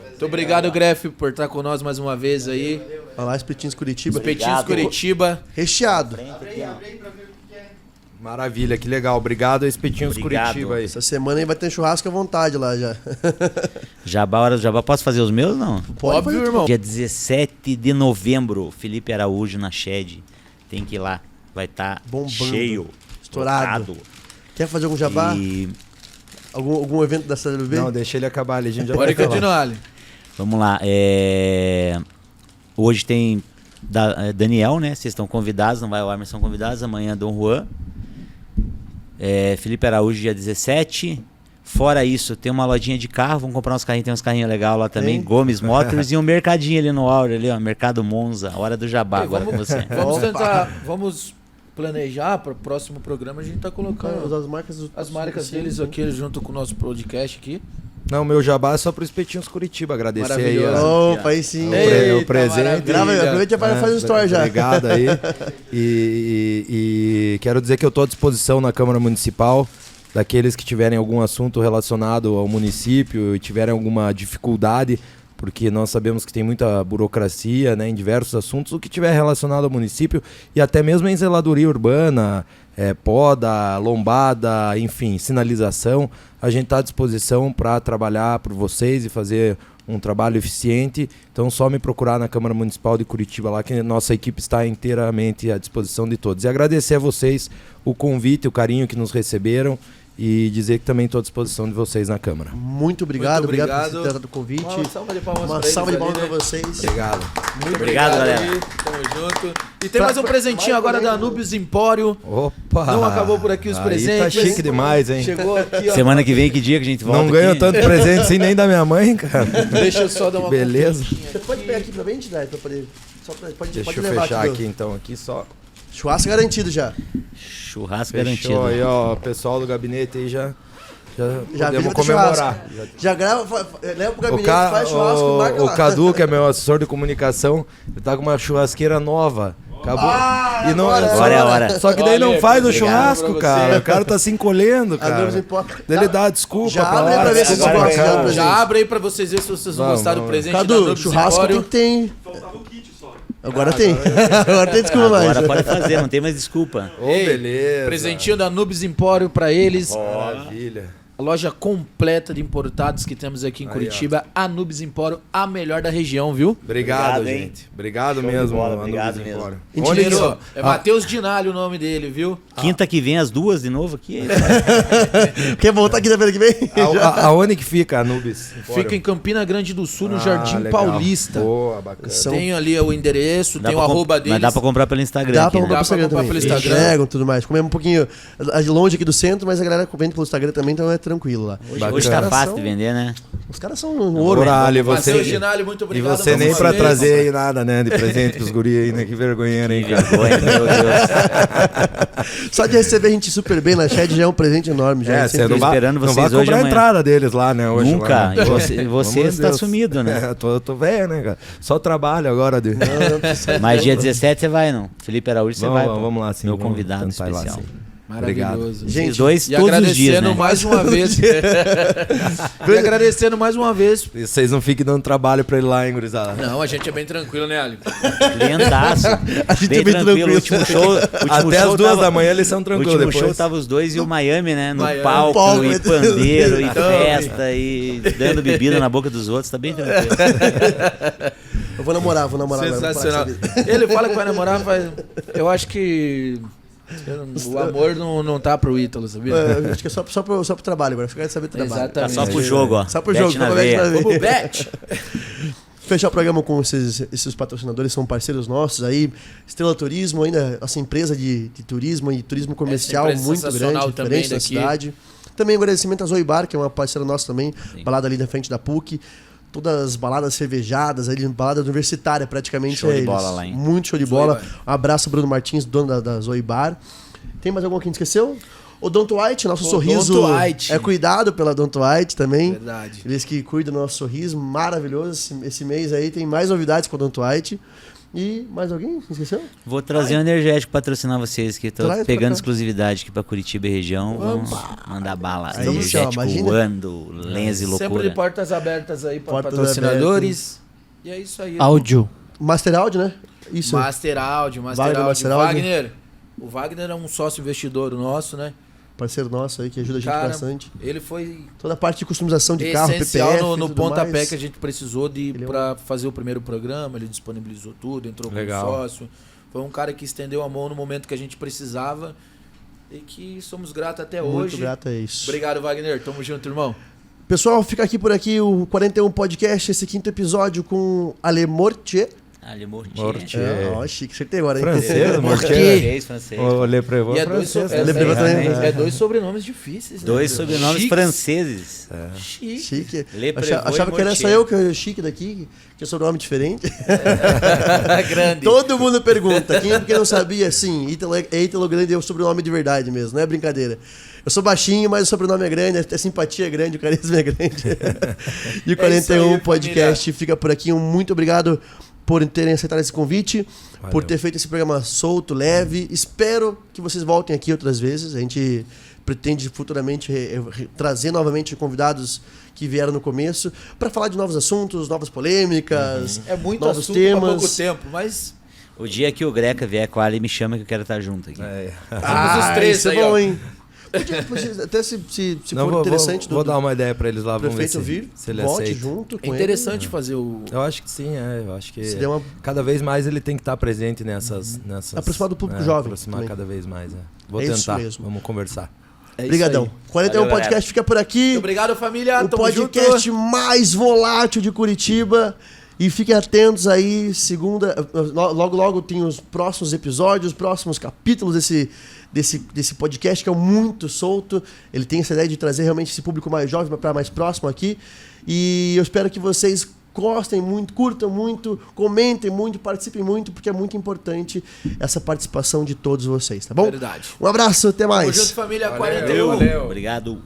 Muito obrigado, Gref, por estar com nós mais uma vez aí. Olha lá, os Petinhos Curitiba. Os Petinhos Obrigado. Curitiba. Recheado. Maravilha, que legal. Obrigado, Espetinhos Obrigado. Curitiba aí. Essa semana aí vai ter churrasco à vontade lá já. Jabá, hora do Jabá. Posso fazer os meus, não? Pode Óbvio, fazer. irmão. Dia 17 de novembro, Felipe Araújo na Shed. Tem que ir lá. Vai estar Bombando. cheio. Estourado. lotado. Quer fazer algum jabá? E Algum evento da CWB? Não, deixa ele acabar ali, a gente já Pode vai falar. continuar, Ali. vamos lá. Hoje tem Daniel, né? Vocês estão convidados, não vai ao ar, mas são convidados. Amanhã Dom Juan. Felipe Araújo, dia 17. Fora isso, tem uma lojinha de carro. Vamos comprar uns carrinhos, tem uns carrinhos legais lá também. Tem? Gomes Motors e um mercadinho ali no Áureo, ali, ó. Mercado Monza. Hora do Jabá agora com você. Vamos Opa. tentar, vamos planejar para o próximo programa. A gente tá colocando As marcas, as marcas deles aqui junto com o nosso podcast aqui. Não, meu jabá é só pro Espetinhos Curitiba. Agradecer aí Maravilhoso. ó, Opa, aí sim. o presente. maravilha. Grava aí, aproveita e faz um story já. Obrigado aí. E quero dizer que eu estou à disposição na Câmara Municipal, daqueles que tiverem algum assunto relacionado ao município e tiverem alguma dificuldade, porque nós sabemos que tem muita burocracia, né, em diversos assuntos, o que tiver relacionado ao município e até mesmo em zeladoria urbana, poda, lombada, enfim, sinalização, a gente está à disposição para trabalhar por vocês e fazer um trabalho eficiente. Então só me procurar na Câmara Municipal de Curitiba lá, que a nossa equipe está inteiramente à disposição de todos. E agradecer a vocês o convite, o carinho que nos receberam e dizer que também estou à disposição de vocês na Câmara. Muito obrigado, Muito obrigado por obrigado. ter dado o convite. Uma salva de palmas Uma pra salva de eles palmas ali, pra né? vocês. Obrigado. Muito Obrigado, galera. aí. Tamo junto. E tem mais um presentinho agora da Anubius Empório. Opa! Não acabou por aqui os Aí presentes. tá chique demais, hein? Chegou aqui, ó. Semana que vem, que dia que a gente volta? Não ganho aqui? tanto presente assim nem da minha mãe, cara. Deixa eu só dar uma Beleza. Você pode pegar aqui pra mim, Dai, pra poder... Pode Deixa eu levar fechar do- aqui então, aqui só. Churrasco garantido já. Churrasco Fechou garantido. aí, ó, o pessoal do gabinete aí já Já podemos viu, comemorar. Já grava, leva pro O, gabinete, faz churrasco, marca o lá. Cadu, que é meu assessor de comunicação, ele tá com uma churrasqueira nova. Acabou. Ah, não, agora, Agora é a hora. Só que daí não Olha, faz o obrigado churrasco, pra cara. você. O cara tá se encolhendo, Anubius cara. Empório. Daí ele dá desculpa Já pra abre aí lá, pra ver se desculpa você pra gosta cá. de presente. Já abre aí pra vocês verem se vocês vão Vamos, gostar do vamos. presente da Cadu, Anubius churrasco Empório. tem. Agora tem. Agora tem desculpa mais. Agora pode fazer, não tem mais desculpa. Ô, Ei, beleza. Presentinho da Anubius Empório pra eles. Maravilha. A loja completa de importados que temos aqui em Aí, Curitiba. Anubius Empório, a melhor da região, viu? Obrigado, Obrigado, hein? gente. Obrigado Show de mesmo, bola, Anubis obrigado Empório. mesmo. Gente, Onde Dinheiro, que- é Matheus Dinalho o nome dele, viu? Quinta que vem, as duas de novo aqui. Quer voltar aqui na semana que vem? Aonde que fica Anubis? Fica em Campina Grande do Sul, no Ah, Jardim legal. Paulista. Boa, bacana. São- Tem ali o endereço, tem o arroba deles. Mas dá pra comprar pelo Instagram. Dá aqui, pra né? comprar Dá pro Instagram pra comprar também. pelo Eles Instagram. entregam e tudo mais. Comemos um pouquinho longe aqui do centro, mas a galera vende pelo Instagram também, então é tranquilo lá. Hoje tá Os caras fácil são- de vender, né? Os caras são um ouro. Oralho, Matheus você, Dinalho, muito e obrigado. você mais nem uma pra vez. trazer aí nada, né, de presente pros guri aí, né? Que vergonha, hein, Que cara. vergonha, meu Deus. Só de receber a gente super bem na chat já é um presente enorme. Já. É, Sempre- você não vai, esperando não vai vocês hoje cobrar a amanhã. entrada deles lá, né, hoje. Nunca. lá, né? E você Pelo amor de está Deus. sumido, né? É, tô velho, né, cara? Só trabalho agora. Mas dia 17 você vai, não? Felipe Araújo, você vai. pô. Vamos lá, sim. Meu vamos convidado tentar ir lá, especial. sim. Maravilhoso. Vocês Gente, dois E todos os dias, agradecendo né? mais uma vez. E agradecendo mais uma vez. E vocês não fiquem dando trabalho pra ele lá, hein, gurizada? Não, a gente é bem tranquilo, né, Ali? Lentaço. A gente Bem é bem tranquilo. O último show, Até as 2 da manhã eles são O tranquilos. último Depois... show tava os dois e o Miami, né? No Miami. palco, Palco, e pandeiro, e Então, festa, e dando bebida na boca dos outros. Tá bem tranquilo. Eu vou namorar agora, vou parar Sensacional. essa vida. Ele fala que vai namorar, mas eu acho que o amor não tá pro Ítalo, sabia? É, acho que é só pro trabalho agora. Fica de saber do trabalho. Tá Exatamente. só pro jogo, ó. Só pro Bet jogo, na só pra bet veia. na veia. Vamos, Bet! fechar o programa com esses patrocinadores, são parceiros nossos aí. Estrela Turismo, ainda nossa empresa de turismo e turismo comercial empresa muito sensacional grande, também diferente da daqui. cidade. Também agradecimento à Zoe Bar, que é uma parceira nossa também, balada ali na frente da PUC. Todas as baladas cervejadas, ali, balada universitária praticamente. Show de eles. bola lá, hein? Muito show de Zoe bola. Bar. Um abraço, Bruno Martins, dono da Zoe Bar. Tem mais alguma que a gente esqueceu? Odonto White, nosso sorriso White. é cuidado pela Odonto White também. Verdade. Eles que cuidam do nosso sorriso, maravilhoso. Esse mês aí tem mais novidades com o Odonto White. E mais alguém? Esqueceu? Vou trazer um energético pra patrocinar vocês, que tô Traz pra pegando cá. exclusividade aqui pra Curitiba e região. Vamos mandar bala. Aí, Energético, imagina. voando, lenço e Sempre loucura. de portas abertas aí para Portas patrocinadores. E é isso aí. Áudio. Master Audio, né? Isso. Master Audio. Wagner, Master Audio. Wagner. O Wagner é um sócio investidor nosso, né? Parceiro nosso aí que ajuda a gente Cara, bastante. ele foi Toda a parte de customização de carro, essencial PPF, no tudo pontapé mais. que a gente precisou Ele é para fazer o primeiro programa. Ele disponibilizou tudo, entrou Legal. como sócio. Foi um cara que estendeu a mão no momento que a gente precisava e que somos gratos até Muito hoje. grato a isso. Obrigado, Wagner. Tamo junto, irmão. Pessoal, fica aqui por aqui o 41 Podcast, esse 5º episódio com Ale Mortier. Ali, Mortier. Ó, chique, acertei agora, hein? Francês, Mortier. Francês, francês. Olhei pra E é dois, francês. Le Prévost também. é dois sobrenomes difíceis. Né? Dois sobrenomes Chiques. franceses. Chique. Chique. Le Prévost Achava e que era Mortier. só eu que era chique daqui, que é sobrenome diferente. Grande. Todo mundo pergunta. Quem não sabia, sim, Ítalo Grande é o sobrenome de verdade mesmo, não é brincadeira. Eu sou baixinho, mas o sobrenome é grande, a simpatia é grande, o carisma é grande. E o 41 aí, Podcast fica por aqui. Muito obrigado por terem aceitado esse convite, Valeu. por ter feito esse programa solto, leve. Espero que vocês voltem aqui outras vezes. A gente pretende futuramente trazer novamente convidados que vieram no começo para falar de novos assuntos, novas polêmicas, É muito novos assunto temas. pra pouco tempo, mas O dia que o Greca vier com a Ali, me chama que eu quero estar junto aqui. temos os três isso aí, é bom, ó. hein? Até se Não, for interessante vou dar uma ideia pra eles lá, do vamos ver prefeito vir, se ele volte aceita. junto com É interessante fazer o... Eu acho que sim, eu acho que ele. Se der uma cada vez mais ele tem que estar presente nessas Aproximar do público jovem aproximar também. cada vez mais. Vou É isso tentar, mesmo. vamos conversar. É isso Brigadão. aí. 41 Valeu, Podcast galera. fica por aqui. Obrigado, família. O Tamo podcast junto. mais volátil de Curitiba. E fiquem atentos aí, logo tem os próximos episódios, os próximos capítulos desse podcast, que é muito solto. Ele tem essa ideia de trazer realmente esse público mais jovem para mais próximo aqui. E eu espero que vocês gostem muito, curtam muito, comentem muito, participem muito, porque é muito importante essa participação de todos vocês, tá bom? Verdade. Um abraço, até Tamo mais. junto, família. Valeu. 41. Valeu. Obrigado.